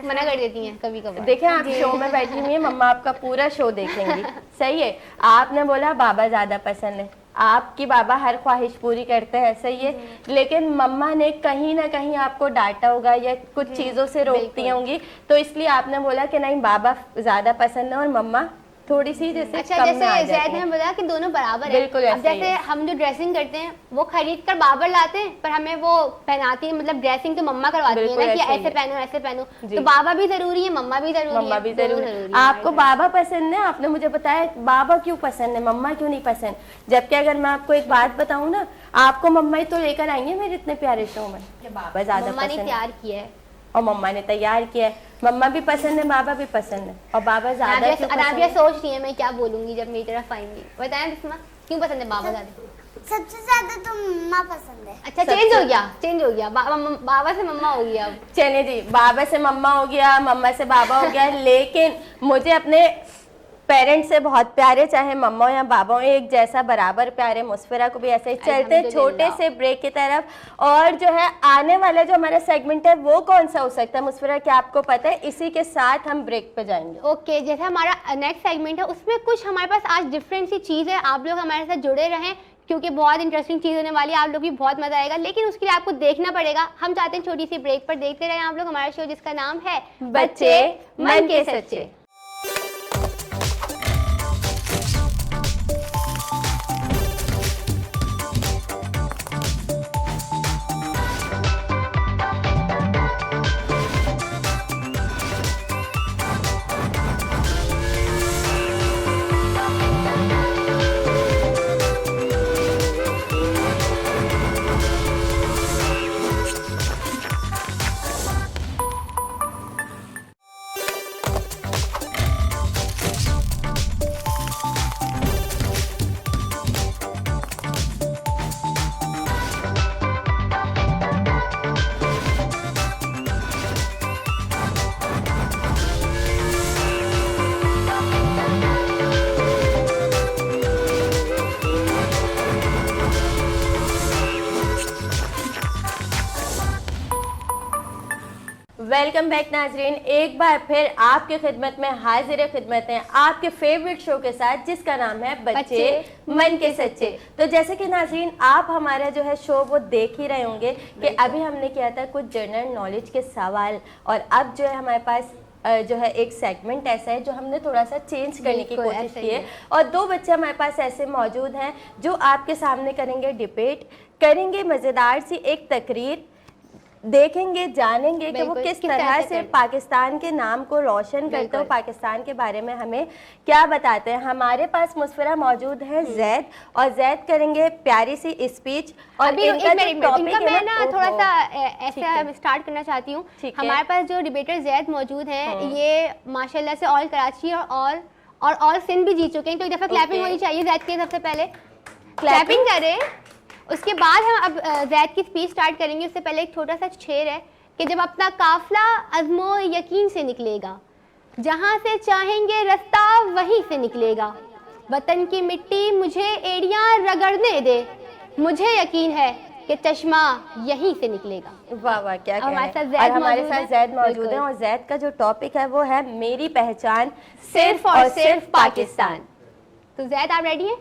मना कर देती हैं कभी कभार। देखें, आप शो में बैठी हुई हैं, मम्मा आपका पूरा शो देखेंगी, सही है। आपने बोला बाबा ज्यादा पसंद है, आपकी बाबा हर ख्वाहिश पूरी करते हैं, सही है, लेकिन मम्मा ने कहीं ना कहीं आपको डांटा होगा या कुछ चीजों से रोकती होंगी, तो इसलिए आपने बोला कि नहीं बाबा ज्यादा पसंद है और मम्मा थोड़ी सी जैसे अच्छा, कम में आ जैसे जाती जैद हैं। ने बताया कि दोनों बराबर है। बिल्कुल अब ऐसा ही जैसे है। हम जो ड्रेसिंग करते हैं वो खरीद कर बाबर लाते हैं, पर हमें वो पहनाती है, मतलब ड्रेसिंग तो मम्मा करवाती है बिल्कुल ना कि ऐसा ही ऐसे है। पहनो ऐसे पहनो। जी। तो बाबा भी जरूरी है, मम्मा भी जरूरी है, मम्मा भी दोनों जरूर। है आपको बाबा पसंद है, आपने मुझे बताया बाबा क्यों पसंद है, मम्मा क्यों नहीं पसंद? जबकि अगर मैं आपको एक बात बताऊं ना, आपको मम्मा ही तो लेकर आएंगे मेरे इतने प्यारे शो में कि बाबा ज्यादा मम्मा ने पसंद है तैयार किया है। और मम्मा ने तैयार किया है। मम्मा भी पसंद है, बाबा भी पसंद है, और बाबा ज्यादा क्यों पसंद अनाबिया है? सोच रही है मैं क्या बोलूंगी जब मेरी तरफ आएंगी। बताएं बिस्मा, क्यों पसंद है बाबा ज्यादा? सबसे ज्यादा तो मम्मा पसंद है। अच्छा, चेंज हो गया, बाबा से मम्मा हो गया अब। चले जी, बाबा से मम्मा हो गया, मम्मा से बाबा हो गया, लेकिन मुझे अपने पेरेंट्स से बहुत प्यारे, चाहे मम्मा हो या बाबा हो, एक जैसा बराबर प्यारे। मुस्फिरा को भी ऐसे ही। चलते हैं छोटे से ब्रेक की तरफ, और जो है आने वाला जो हमारा सेगमेंट है वो कौन सा हो सकता है मुस्फिरा, क्या आपको पता है? इसी के साथ हम ब्रेक पे जाएंगे। ओके, जैसे हमारा नेक्स्ट सेगमेंट है उसमें कुछ हमारे पास आज डिफरेंट सी चीज़ है। आप लोग हमारे साथ जुड़े रहें क्योंकि बहुत इंटरेस्टिंग चीज़ होने वाली है, आप लोग भी बहुत मजा आएगा, लेकिन उसके लिए आपको देखना पड़ेगा। हम चाहते हैं छोटी सी ब्रेक पर देखते रहें आप लोग हमारा शो जिसका नाम है बच्चे मन के सच्चे। वेलकम बैक नाजरीन, एक बार फिर आपकी खिदमत में हाजिर खिदमत हैं आपके फेवरेट शो के साथ जिसका नाम है बच्चे मन के सच्चे। तो जैसे कि नाजरीन आप हमारा जो है शो वो देख ही रहे होंगे कि अभी हमने किया था कुछ जनरल नॉलेज के सवाल, और अब जो है हमारे पास जो है एक सेगमेंट ऐसा है जो हमने थोड़ा सा चेंज करने की कोशिश की है, और दो बच्चे हमारे पास ऐसे मौजूद हैं जो आपके सामने करेंगे डिबेट, करेंगे मज़ेदार सी एक तकरीर, देखेंगे जानेंगे कि वो किस तरह से पाकिस्तान के नाम को रोशन करते हो, पाकिस्तान के बारे में हमें क्या बताते हैं। हमारे पास मुस्फिरा मौजूद है जैद, और जैद करेंगे प्यारी सी स्पीच। और इनका मैं ना थोड़ा सा ऐसे स्टार्ट करना चाहती हूँ। हमारे पास जो डिबेटर जैद मौजूद हैं ये माशाल्लाह से ऑल कराची और ऑल सिंध भी जीत चुके हैं, तो एक दफ़ा क्लैपिंग होनी चाहिए जैद के। सबसे पहले क्लैपिंग करें, उसके बाद हम अब जैद की स्पीच स्टार्ट करेंगे। उससे पहले एक छोटा सा शेर है कि जब अपना काफिला अज़्मो यकीन से निकलेगा, जहाँ से चाहेंगे रास्ता वहीं से निकलेगा, वतन की मिट्टी मुझे एड़ियाँ रगड़ने दे, मुझे यकीन है कि चश्मा यहीं से निकलेगा। वाह वाह, क्या हमारे साथ जैद मौजूद है, और जैद का जो टॉपिक है वो है मेरी पहचान सिर्फ और सिर्फ पाकिस्तान। तो जैद आप रेडी हैं?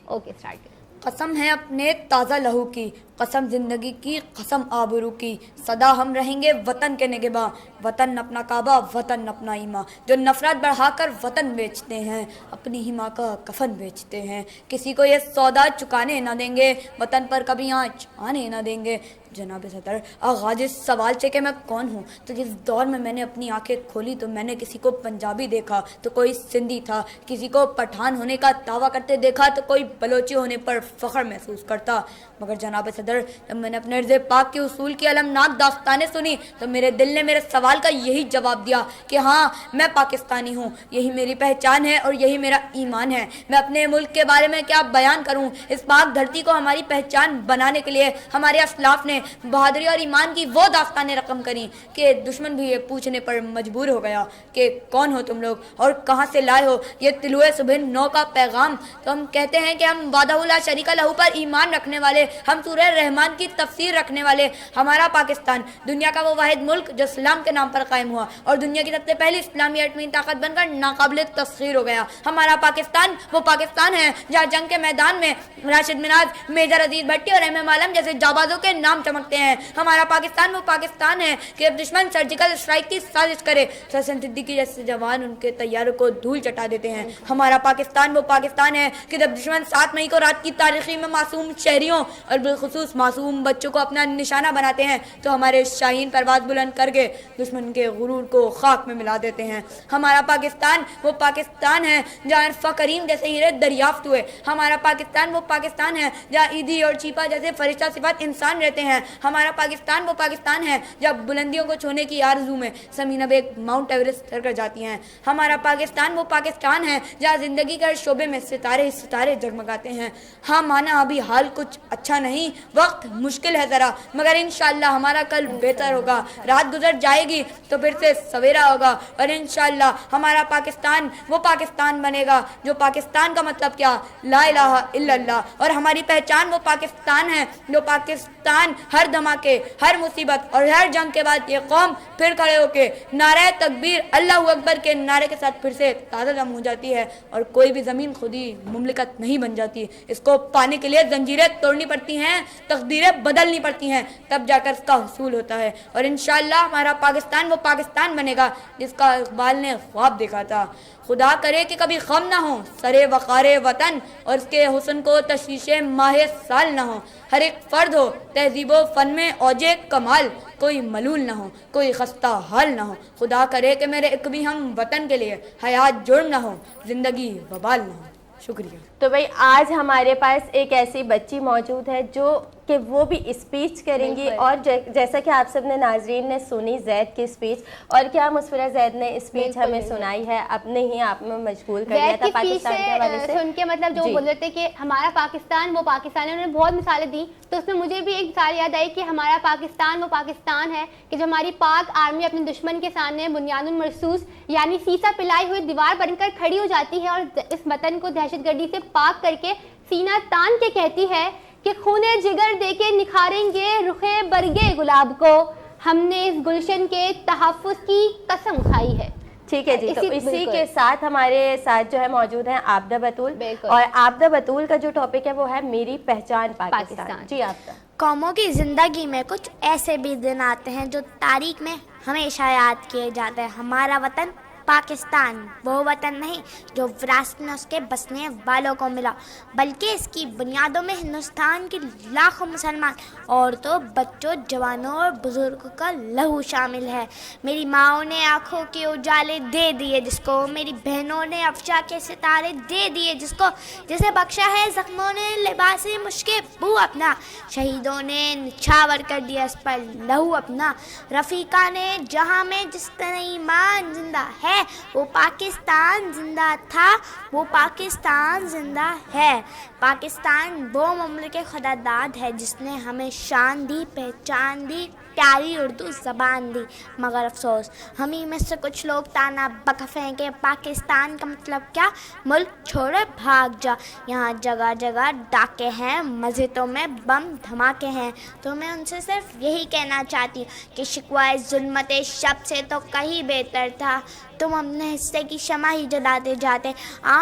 ओके, स्टार्ट करें। कसम है अपने ताज़ा लहू की, कसम जिंदगी की, कसम आबरू की, सदा हम रहेंगे वतन के निगहबा, वतन अपना काबा, वतन अपना ईमा। जो नफरत बढ़ाकर वतन बेचते हैं, अपनी ही माँ का कफन बेचते हैं, किसी को ये सौदा चुकाने ना देंगे, वतन पर कभी आँच आने ना देंगे। जनाब सदर, आगाज इस सवाल से कि मैं कौन हूँ, तो जिस दौर में मैंने अपनी आंखें खोली तो मैंने किसी को पंजाबी देखा तो कोई सिंधी था, किसी को पठान होने का दावा करते देखा तो कोई बलोची होने पर फ़ख्र महसूस करता। मगर जनाब सदर, जब मैंने अपने अर्ज़ पाक के उसूल की अलमनाक दास्तानें सुनी तो मेरे दिल ने मेरे सवाल का यही जवाब दिया कि हाँ, मैं पाकिस्तानी हूँ, यही मेरी पहचान है और यही मेरा ईमान है। मैं अपने मुल्क के बारे में क्या बयान करूँ। इस पाक धरती को हमारी पहचान बनाने के लिए हमारे असलाफ ने बहादुरी और ईमान की वो दास्तानें रकम करी कि दुश्मन भी ये पूछने पर मजबूर हो गया कि कौन हो तुम लोग और कहाँ से लाए हो ये तिलुए सुबह 9 का पैगाम। तो हम कहते हैं कि हम वादाहुल्ला शरीका लहू पर ईमान रखने वाले, हम सूरह रहमान की तफसीर रखने वाले। हमारा पाकिस्तान दुनिया का वो वाहिद मुल्क जो इस्लाम के नाम पर कायम हुआ और दुनिया की सबसे पहली इस्लामी एटमी ताकत बनकर नाकाबिल तस्खीर हो गया। हमारा पाकिस्तान वो पाकिस्तान है जहाँ जंग के मैदान में राशिद मिनाज, मेजर अजीज भट्टी और एम आलम जैसे जाबाजों के नाम चमकते हैं। हमारा पाकिस्तान वो पाकिस्तान है कि अब दुश्मन सर्जिकल स्ट्राइक की साजिश करे तो हसन सिद्दीकी जैसे जवान उनके तैयारों को धूल चटा देते हैं। हमारा पाकिस्तान वो पाकिस्तान है कि जब दुश्मन 7 मई को रात की तारीखी में मासूम शहरियों और बिलखुसूस मासूम बच्चों को अपना निशाना बनाते हैं तो हमारे शाहीन परवाज बुलंद करके दुश्मन के गुरूर को खाक में मिला देते हैं। हमारा पाकिस्तान वो पाकिस्तान है जहाँ फ़करीम जैसे हीरे दरियाफ्त हुए। हमारा पाकिस्तान वो पाकिस्तान है जहाँ ईदी और चीपा जैसे फरिश्ता सिफात इंसान रहते हैं। हमारा पाकिस्तान वो पाकिस्तान है जब बुलंदियों को छूने की आरज़ू में समीना बेग माउंट एवरेस्ट सर कर जाती हैं। हमारा पाकिस्तान वो पाकिस्तान है जहाँ ज़िंदगी के हर शोबे में सितारे सितारे जगमगाते हैं। हाँ, माना अभी हाल कुछ अच्छा नहीं, वक्त मुश्किल है ज़रा, मगर इंशाअल्लाह हमारा कल बेहतर होगा। रात गुजर जाएगी तो फिर से सवेरा होगा और इंशाअल्लाह हमारा पाकिस्तान वो पाकिस्तान बनेगा जो पाकिस्तान का मतलब क्या, ला इलाहा इल्लल्लाह। और हमारी पहचान वो पाकिस्तान है जो पाकिस्तान हर धमाके, हर मुसीबत और हर जंग के बाद ये कौम फिर खड़े होके नारे तकबीर अल्लाहू अकबर के नारे के साथ फिर से ताज़ा दम हो जाती है। और कोई भी ज़मीन खुद ही मुमलिकत नहीं बन जाती, इसको पाने के लिए जंजीरें तोड़नी पड़ती हैं, तकदीरें बदलनी पड़ती हैं, तब जाकर इसका हुसूल होता है। और इंशाअल्लाह हमारा पाकिस्तान वो पाकिस्तान बनेगा जिसका इकबाल ने ख्वाब देखा था। खुदा करे कि कभी गम ना हो सरे वक़ारे वतन और इसके हुस्न को तशवीशे माहे साल ना हो। हर एक फ़र्द हो तहजीबो फ़न में औजे कमाल, कोई मलूल ना हो, कोई खस्ता हाल ना हो। खुदा करे कि मेरे एक भी हम वतन के लिए हयात जुर्म ना हो, ज़िंदगी वबाल ना हो। शुक्रिया। तो भाई आज हमारे पास एक ऐसी बच्ची मौजूद है जो कि वो भी स्पीच करेंगी, और जैसा कि आप सब ने नाजरीन ने सुनी जैद की स्पीच, और क्या मुस्फिरा जैद ने स्पीच हमें सुनाई है, अपने ही आप में मशगूल कर दिया था पाकिस्तान के हवाले से सुन के। मतलब जो बोल रहे थे कि हमारा पाकिस्तान वो पाकिस्तान है, उन्होंने बहुत मिसालें दी, तो उसमें मुझे भी एक मिसाल याद आई कि हमारा पाकिस्तान वो पाकिस्तान है कि जो हमारी पाक आर्मी अपने दुश्मन के सामने बुनियादुल मरसूस यानी सीसा पिलाई हुई दीवार बनकर खड़ी हो जाती है और इस वतन को दहशतगर्दी से पाक करके सीना तान के कहती है कि खूने जिगर देके निखारेंगे रुखे बरगे गुलाब को, हमने इस गुलशन के तहफ़्फ़ुज़ की कसम खाई है। ठीक है जी, तो इसी बिल्कुल। के साथ हमारे साथ जो है मौजूद हैं आबदा बतूल, बिल्कुल। और आबदा बतूल का जो टॉपिक है वो है मेरी पहचान पाकिस्तान। जी आबदा। कौमों की ज़िंदगी में कुछ ऐसे भी दिन आते हैं जो तारीख में हमेशा याद किए जाते हैं। हमारा वतन पाकिस्तान वो वतन नहीं जो विरासत में उसके बसने वालों को मिला, बल्कि इसकी बुनियादों में हिंदुस्तान के लाखों मुसलमान औरतों, बच्चों, जवानों और बुजुर्गों का लहू शामिल है। मेरी माओ ने आँखों के उजाले दे दिए जिसको, मेरी बहनों ने अफशा के सितारे दे दिए जिसको, जिसे बख्शा है ज़ख्मों ने लिबास मुश्के बू अपना, शहीदों ने निछावर कर दिया इस पर लहू अपना, रफ़ीका ने जहाँ में जिस तरह ईमान जिंदा है वो पाकिस्तान जिंदा था, वो पाकिस्तान जिंदा है। पाकिस्तान वो मुल्क खुदादाद है जिसने हमें शान दी, पहचान दी, प्यारी उर्दू ज़बान दी। मगर अफसोस हम ही में से कुछ लोग ताना बकफ़ हैं कि पाकिस्तान का मतलब क्या, मुल्क छोड़े भाग जा। यहाँ जगह जगह डाके हैं, मस्जिदों में बम धमाके हैं। तो मैं उनसे सिर्फ यही कहना चाहती हूँ कि शिकवाए ज़ुल्मते शब से तो कहीं बेहतर था, तुम अपने हिस्से की शमा ही जलाते जाते।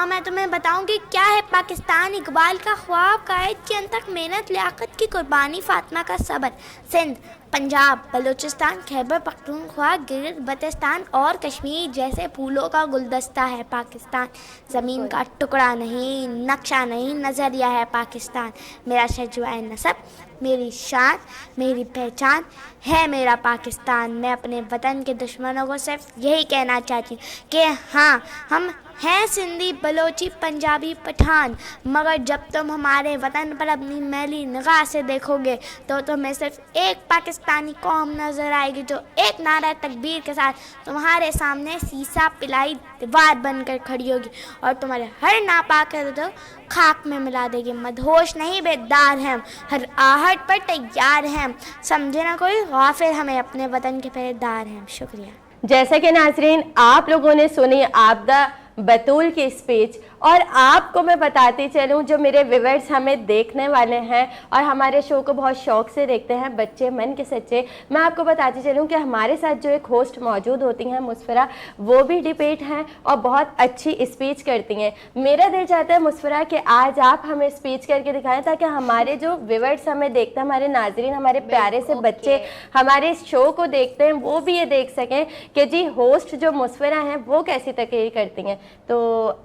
मैं तुम्हें बताऊं कि क्या है पाकिस्तान, इकबाल का ख्वाब, कायद की अनथक मेहनत, लियाकत की कुर्बानी, फातिमा का सब्र। सिंध, पंजाब, बलूचिस्तान, खैबर पख्तूनख्वा, गिलगित बल्तिस्तान और कश्मीर जैसे फूलों का गुलदस्ता है पाकिस्तान। ज़मीन का टुकड़ा नहीं, नक्शा नहीं, नज़रिया है पाकिस्तान। मेरा शजवाए नसब, मेरी शान, मेरी पहचान है मेरा पाकिस्तान। मैं अपने वतन के दुश्मनों को सिर्फ यही कहना चाहती हूँ कि हाँ, हम हैं सिंधी, बलोची, पंजाबी, पठान, मगर जब तुम हमारे वतन पर अपनी मैली निगाह से देखोगे तो तुम्हें सिर्फ एक पाकिस्तानी कौम नज़र आएगी जो एक नारा तकबीर के साथ तुम्हारे सामने सीसा पिलाई दीवार बनकर खड़ी होगी और तुम्हारे हर नापाक तो खाक में मिला देगी। मदहोश नहीं बेदार हैं, हर आहट पर तैयार हैं, समझे ना कोई गाफिल, हमें अपने वतन के पहरेदार हैं। शुक्रिया। जैसा कि नाजरीन आप लोगों ने सुनी आबदा बतूल की स्पीच, और आपको मैं बताती चलूँ जो मेरे व्यूअर्स हमें देखने वाले हैं और हमारे शो को बहुत शौक से देखते हैं, बच्चे मन के सच्चे, मैं आपको बताती चलूँ कि हमारे साथ जो एक होस्ट मौजूद होती हैं मुस्फरा, वो भी डिबेट हैं और बहुत अच्छी स्पीच करती हैं। मेरा दिल चाहता है मुस्फरा कि आज आप हमें स्पीच करके दिखाएं ताकि हमारे जो व्यूअर्स हमें देखते हैं, हमारे नाजरीन, हमारे प्यारे से बच्चे हमारे इस शो को देखते हैं, वो भी ये देख सकें कि जी होस्ट जो मुस्फरा हैं वो कैसी तकरीर करती हैं। तो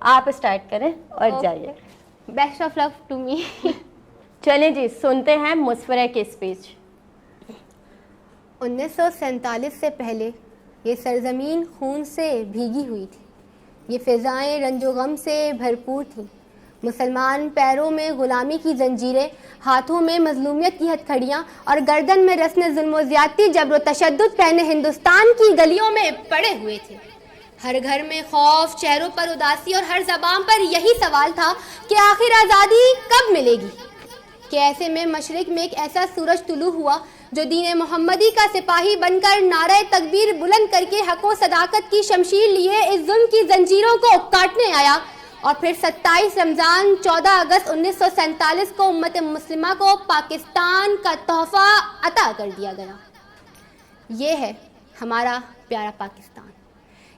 आप स्टार्ट करें और जाइए। Best of luck to me. चलें जी, सुनते हैं मुस्फरा की स्पीच। 1947 से पहले ये सरजमीन खून से भीगी हुई थी, ये फ़िज़ाएँ रंजो गम से भरपूर थीं। मुसलमान पैरों में ग़ुलामी की जंजीरें, हाथों में मजलूमियत की हथकड़ियाँ और गर्दन में रस्म ज़ुल्म ज़्यादती जबर तशद्दुद पहने हिंदुस्तान की गलियों में पड़े हुए थे। हर घर में खौफ, चेहरों पर उदासी और हर ज़बान पर यही सवाल था कि आखिर आज़ादी कब मिलेगी। कि ऐसे में मशरिक में एक ऐसा सूरज तुलू हुआ जो दीन मोहम्मदी का सिपाही बनकर नारे तकबीर बुलंद करके हक व सदाकत की शमशीर लिए इस जुल्म की जंजीरों को काटने आया। और फिर 27 रमज़ान 14 अगस्त 1947 को उम्मत मुस्लिमा को पाकिस्तान का तोहफ़ा अता कर दिया गया। ये है हमारा प्यारा पाकिस्तान,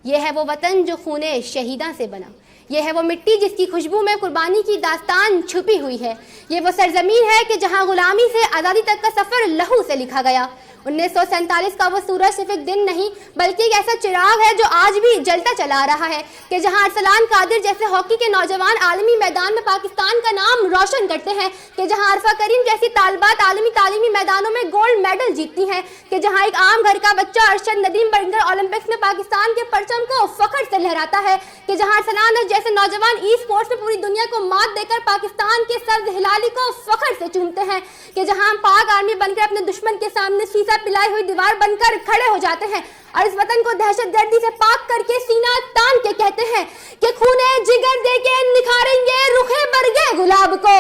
ये है वो वतन जो खूने शहीदा से बना, ये है वो मिट्टी जिसकी खुशबू में कुर्बानी की दास्तान छुपी हुई है, ये वो सरजमीन है कि जहां गुलामी से आज़ादी तक का सफ़र लहू से लिखा गया। 1947 का वो सूरज सिर्फ एक दिन नहीं बल्कि एक ऐसा चिराग है जो आज भी जलता चला आ रहा है कि जहां अरसलान कादिर जैसे हॉकी के नौजवान आलमी मैदान में पाकिस्तान का नाम रोशन करते हैं, कि जहां अरफा करीम जैसी तालिबात तालीमी मैदानों में गोल्ड मेडल जीतती हैं, कि जहां एक आम घर का बच्चा अरशद नदीम बनकर ओलंपिक्स में पाकिस्तान के परचम को फख्र से लहराता है, कि जहां अरसलान जैसे नौजवान ई स्पोर्ट्स में पूरी दुनिया को मात देकर पाकिस्तान के सब्ज हिलाली को फख्र से चूमते हैं, कि जहां पाक आर्मी बनकर अपने दुश्मन के सामने सीसा पिलाई हुई दीवार बनकर खड़े हो जाते हैं और इस वतन को दहशतगर्दी से पाक करके सीना तान के कहते हैं कि खूने जिगर देके निखारेंगे रुखे बरगे गुलाब को,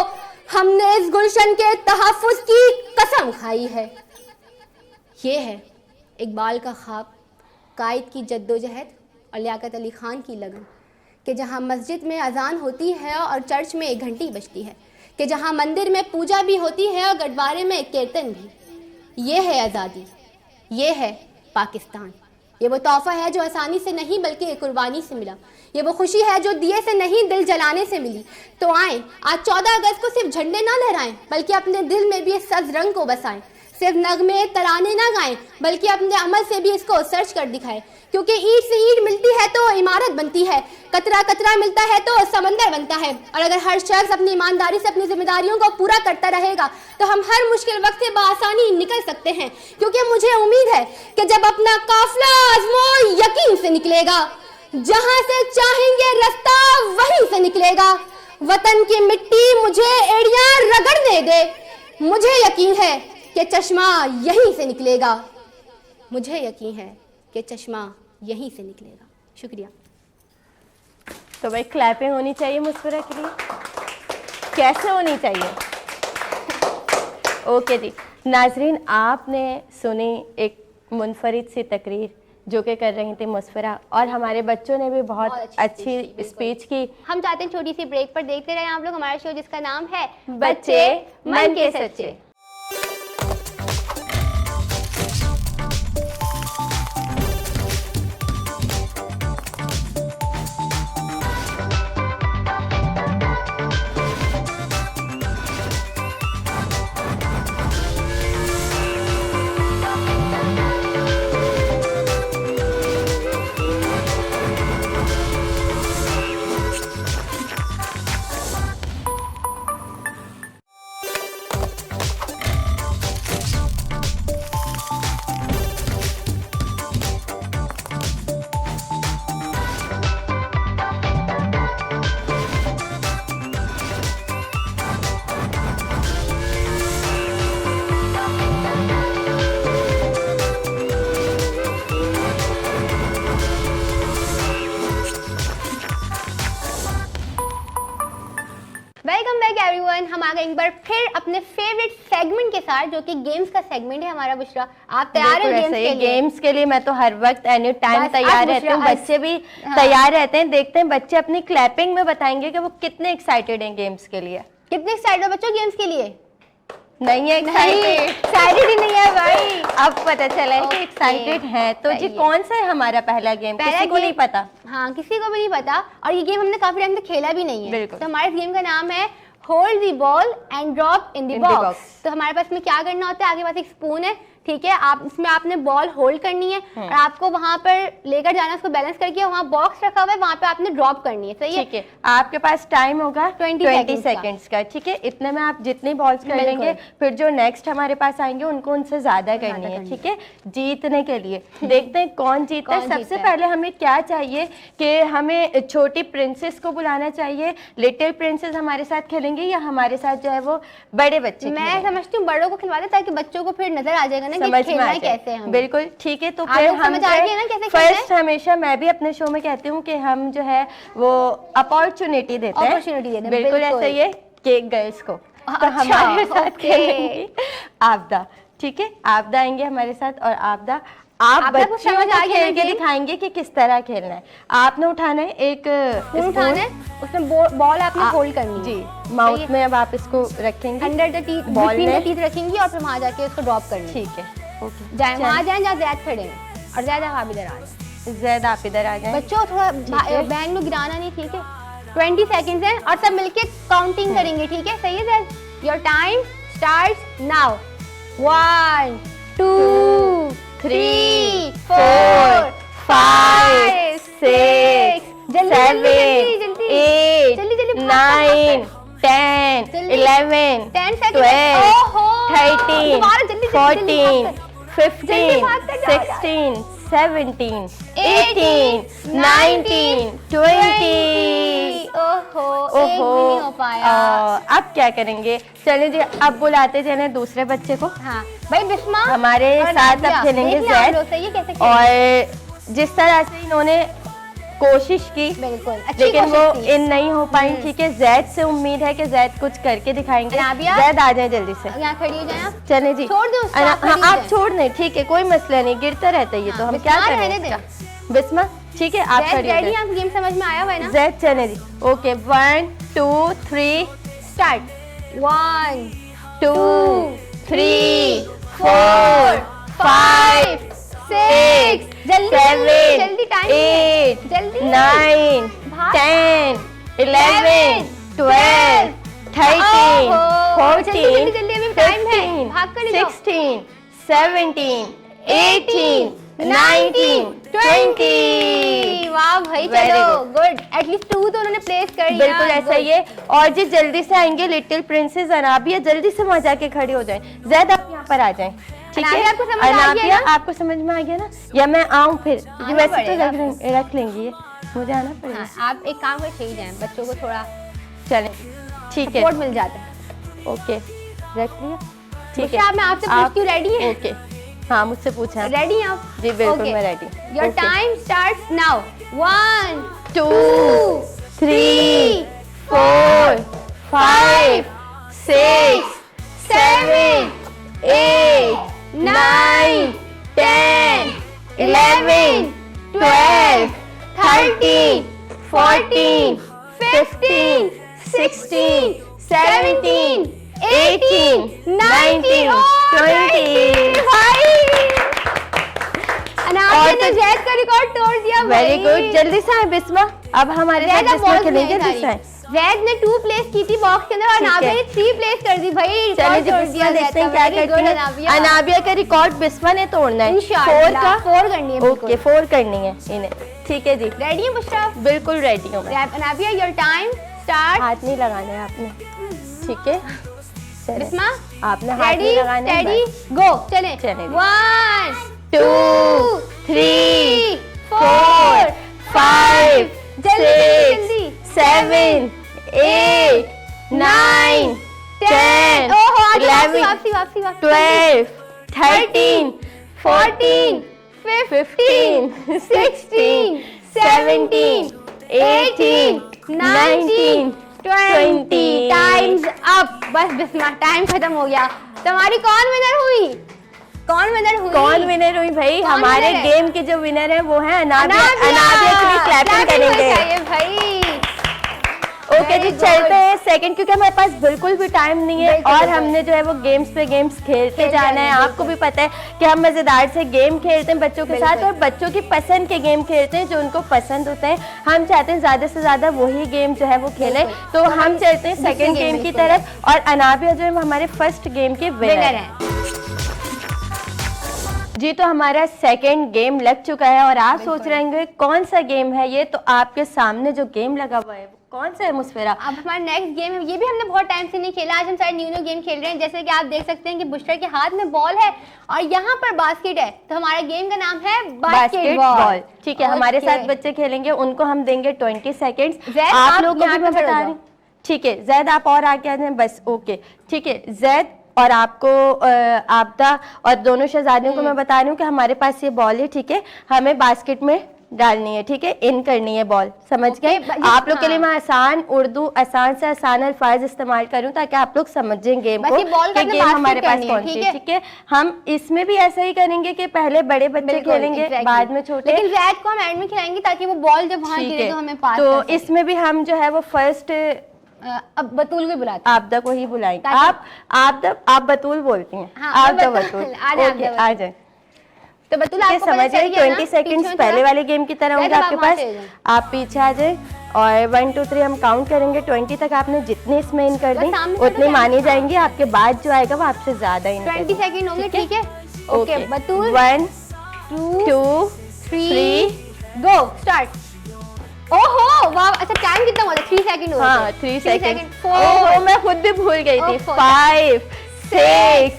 हमने इस गुलशन के तहफ्फुज़ की कसम खाई है। ये है इकबाल का ख्वाब, कायद की जद्दोजहद और लियाकत अली खान की लगन, कि जहाँ मस्जिद में अजान होती है और चर्च में एक घंटी बजती है, कि जहाँ मंदिर में पूजा भी होती है और गढ़वारे में कीर्तन भी। ये है आज़ादी, ये है पाकिस्तान। ये वो तोहफा है जो आसानी से नहीं बल्कि एक कुर्बानी से मिला। ये वो खुशी है जो दिए से नहीं दिल जलाने से मिली। तो आए आज 14 अगस्त को सिर्फ झंडे ना लहराएं बल्कि अपने दिल में भी इस सब्ज रंग को बसाएं। सिर्फ नगमे तराने ना गाएं बल्कि अपने अमल से भी इसको सर्च कर दिखाएं। क्योंकि ईंट से ईंट मिलती है तो इमारत बनती है, कतरा कतरा मिलता है तो समंदर बनता है। और अगर हर शख्स अपनी ईमानदारी से अपनी जिम्मेदारियों को पूरा करता रहेगा तो हम हर मुश्किल वक्त से बआसानी निकल सकते हैं। क्योंकि मुझे उम्मीद है कि जब अपना काफिला आज़मो यकीन से निकलेगा, जहां से चाहेंगे रास्ता वहीं से निकलेगा। वतन की मिट्टी मुझे एड़ियां रगड़ने दे, मुझे यकीन है कि चश्मा यहीं से निकलेगा। मुझे यकीन है कि चश्मा यहीं से निकलेगा। शुक्रिया। तो भाई क्लैपिंग होनी चाहिए मुस्फरा के लिए, कैसे होनी चाहिए? ओके जी नाजरीन, आपने सुनी एक मुनफरिद सी तकरीर जो कि कर रही थी मुस्फरा, और हमारे बच्चों ने भी बहुत अच्छी स्पीच की। हम चाहते हैं छोटी सी ब्रेक पर देखते रहे आप लोग हमारा शो जिसका नाम है बच्चे मन के सच्चे। Welcome back everyone. हम आ गए एक बार फिर अपने फेवरेट सेगमेंट के साथ जो कि गेम्स का सेगमेंट है हमारा। बुशरा आप तैयार हैं गेम्स के लिए? गेम्स के लिए मैं तो हर वक्त एनी टाइम बस तैयार आज रहती हूँ, बुशरा बच्चे भी तैयार रहते हैं। देखते हैं बच्चे अपनी क्लैपिंग में बताएंगे कि वो कितने एक्साइटेड हैं गेम्स के लिए। कितने एक्साइटेड हो बच्चों गेम्स के लिए? नहीं है एक्साइटेड ही नहीं है भाई। अब पता चला है कि एक्साइटेड हैं। तो जी कौन सा है हमारा पहला गेम? किसी को नहीं पता? हाँ किसी को भी नहीं पता, और ये गेम हमने काफी टाइम तक खेला भी नहीं है। बिल्कुल। तो हमारे गेम का नाम है hold the ball and drop in the box. तो हमारे पास में क्या करना होता है, आगे पास एक स्पून है, ठीक है, आप इसमें आपने बॉल होल्ड करनी है और आपको वहां पर लेकर जाना है, उसको बैलेंस करके वहां बॉक्स रखा हुआ है, वहां पे आपने ड्रॉप करनी है। सही है? ठीक है, आपके पास टाइम होगा 20 सेकंड्स का। ठीक है, इतने में आप जितनी बॉल्स कर लेंगे, फिर जो नेक्स्ट हमारे पास आएंगे उनको उनसे ज्यादा करनी है। ठीक है, जीतने के लिए देखते हैं कौन जीतता है। सबसे पहले हमें क्या चाहिए कि हमें छोटी प्रिंसेस को बुलाना चाहिए। लिटिल प्रिंसेस हमारे साथ खेलेंगे या हमारे साथ जो है वो बड़े बच्चे? मैं समझती हूँ बड़ों को खिलवाते ताकि बच्चों को फिर नजर आ जाएगा ना कि खेलना है कैसे है। बिल्कुल ठीक है। तो फिर हम फर्स्ट हमेशा मैं भी अपने शो में कहती हूँ कि हम जो है वो अपॉर्चुनिटी देते हैं। बिल्कुल ऐसा ही है कि गर्ल्स को तो हमारे साथ खेलेंगी आपदा। ठीक है, आपदा आएंगे हमारे साथ और आपदा आप बच्चों को खेल के दिखाएंगे कि किस तरह खेलना है। आपने उठाना है एक उठाना है, उसमें बॉल आपने होल्ड करनी है जी माउथ में। अब आप इसको रखेंगे अंडर द टीथ, बॉल में टीथ रखेंगी और फिर वहां जाके उसको ड्रॉप करनी। ठीक है, ओके। जाए वहां जाए जहाँ जैद खड़े हैं और जैद आप इधर आ जाए। जैद आप इधर आ जाए। बच्चों थोड़ा बहन में गिराना नहीं, ठीक है? 20 सेकंड्स हैं और सब मिलके काउंटिंग करेंगे। ठीक है, सही है Zaid? Your time starts now. 1 2 3 4 5 6 7 8 9 10 11 12 13 14 15 16 17 18 19 20। ओहो, एक भी नहीं हो पाया। अब क्या करेंगे? चलिए जी, अब बुलाते चले दूसरे बच्चे को। हाँ भाई बिस्मा हमारे साथ अब खेलेंगे जैद। और जिस तरह से इन्होंने कोशिश की, बिल्कुल लेकिन वो इन नहीं हो पाई। ठीक है, जैद से उम्मीद है कि जैद कुछ करके दिखाएंगे। जैद आ जाए जल्दी से, यहाँ खड़ी हो जाए आप। चले जी, छोड़ दो उसको, आप छोड़ दें। ठीक है, कोई मसला नहीं, गिरता रहता है ये तो हम क्या करें। बिस्मा ठीक है, आप खड़ी हो जाइए। आप गेम समझ में आया हुआ है ना? जैद चले जी, ओके 1 2 3 स्टार्ट। 1 2 3 4 5 6 जल्दी जल्दी टाइम 8 जल्दी 9 भाग। 10 11 12 13 ओहो, 14 जल्दी, जल्दी, अभी टाइम है। 15 भाग कर ले जाओ। 16 17 18 19 20 वाह भाई, Very चलो good. गुड, एटलीस्ट 2 तो उन्होंने प्लेस कर लिया। बिल्कुल ऐसा ही है। और जी जल्दी से आएंगे लिटिल प्रिंसेस अनाबिया, जल्दी से वहां जाके खड़े हो जाएं। ज़ैद आप यहाँ पर आ जाएं, ठीक है? अनाबिया, आपको समझ आ गया अनाबिया, ना? आपको समझ में आ गया ना? या मैं आऊँ फिर? जी आना वैसे तो पड़ेगा रख लेंगी ये, मुझे आना पड़ेगा। हाँ, आप एक काम कर चाहिए जाएं, बच्चों को थोड़ा चलें, ठीक है, सपोर्ट मिल जाता है। ओके, रख लिया, ठीक है। बुशरा, मैं आपसे पूछती हूँ, रेडी है? ओके, हाँ मुझसे पूछा। रेडी हैं आप? जी बिल्कुल, मैं ready. Your time starts now. 1 2 3 4 5 6 7 8 9 10 11 12 13 14 15 16 17 18 19 20 Anabia ने जैद का रिकॉर्ड तोड़ दिया। वेरी गुड, जल्दी से आए बिस्मा, अब हमारे साथ बिस्मा खेलेंगे। जल्दी से आए। जैद ने 2 प्लेस की थी बॉक्स के अंदर और ठीक है। अनाबिया ने 3 प्लेस कर दी भाई। चलिए रिकॉर्ड जी तोड़ बिस्मा दिया देखते हैं जैद क्या का। Very करती good, है। अनाबिया। अनाबिया का रिकॉर्ड बिस्मा ने तोड़ना है। 4 इंशाल्लाह, का 4 करनी है बिल्कुल। ओके, 4 करनी है इन्हें, ठीक है जी। रेडी है बुशरा? बिल्कुल रेडी हूँ मैं। Anabia, your time start. हाथ नहीं लगाना है आपने, ठीक है? चलें। बिस्मा, आपने हाथ रेडी नहीं लगाना है, रेडी बस। गो, चलें। चलें जी। 1 2 3 4 5 जल्दी, 6 जल्दी। 7 8 9 10 ओहो, आगे वापसी 11 वापसी वापसी वापसी। 12 13 14 15 16 17 18 19 20 टाइम्स अप। बस बिस्मा, टाइम खत्म हो गया। तुम्हारी कौन विनर हुई? कौन विनर हुई? कौन विनर हुई भाई? कौन हमारे winner है? गेम के जो विनर है वो है अनाबिया। अनाबिया के लिए क्लैपिंग करेंगे। चाहिए भाई। ओके जी, Very चलते good. हैं सेकंड, क्योंकि हमारे पास बिल्कुल भी टाइम नहीं है बिल्कुल, और बिल्कुल। हमने जो है वो गेम्स पे गेम्स खेलते खेलते जाना जाना है। है, आपको भी पता है कि हम मजेदार से गेम खेलते हैं बच्चों के साथ बिल्कुल। और बच्चों की पसंद के गेम खेलते हैं जो उनको पसंद होते हैं। हम चाहते हैं ज्यादा से ज्यादा वही गेम जो है वो खेलें, बिल्कुल। तो हम चलते हैं दूसरे सेकंड game गेम की बिल्कुल। तरफ और अनाबिया जो है वो हमारे फर्स्ट गेम के विनर विनर है। है। जी तो हमारा सेकंड गेम लग चुका है और आप सोच रहे होंगे कौन सा गेम है ये, तो आपके सामने जो गेम लगा हुआ है वो कौन सा है मुस्फिरा? अब हमारा नेक्स्ट गेम है, ये भी हमने बहुत टाइम से नहीं खेला। आज हम सारे न्यू गेम खेल रहे हैं। जैसे कि आप देख सकते हैं कि बुशरा के हाथ में बॉल है और यहाँ पर बास्केट है, तो हमारा गेम का नाम है बास्केटबॉल। ठीक है, हमारे साथ बच्चे खेलेंगे, उनको हम देंगे 20 सेकेंड्स। ज़ैद, आप आप लोगों को यहाँ भी मैं पे खड़े हो बता जाओ। रही हूँ, ठीक है? जैद आप और आके आ जाएं बस, ओके ठीक है। जैद और आपको आपदा और दोनों शहजादियों को मैं बता रही हूँ कि हमारे पास ये बॉल है, ठीक है? हमें बास्केट में डालनी है, ठीक है? इन करनी है बॉल, समझ गए? आप लोग के लिए मैं आसान उर्दू आसान से आसान अल्फाज इस्तेमाल करूं ताकि आप लोग समझें गेम को, कि गेम हमारे पास कौन सी है, ठीक है? हम इसमें भी ऐसा ही करेंगे कि पहले बड़े बच्चे खेलेंगे, बाद में छोटे। लेकिन जैद को हम एंड में खिलाएंगे ताकि वो बॉल जब वहाँ गिरे तो हमें पास तो कर सके। इसमें भी हम जो है वो फर्स्ट अब बतूल को बुलाते हैं। आपदा को ही बुलाएंगे। ताकि- आप बतूल बोलती हैं। हाँ, आपदा मैं बतूल, आ जाए, ओके आपदा आ जाए। तो बतूल ये आपको पता समझ चल गए, गया ना? 20 सेकंड्स पीछे पहले थोड़ा। वाले गेम की तरह होंगे जैद, आपके आप वहाँ पास। से आ जाएं। आप पीछे आ जाए और 1 2 3 हम काउंट करेंगे 20 तक। आपने जितने इसमें इन कर बस दी सामने से उतनी तो मानी क्या? जाएंगी, आपके बाद जो आएगा वो आपसे ज्यादा इन 20 सेकंड होंगे, ठीक है? ओके, बतूल 1 2 2 3 गो स्टार्ट। ओहो वाह, अच्छा टाइम कितना हुआ था? 3 सेकंड हुआ हाँ 3 सेकंड। 4 ओहो मैं खुद भी भूल गई थी। 5 6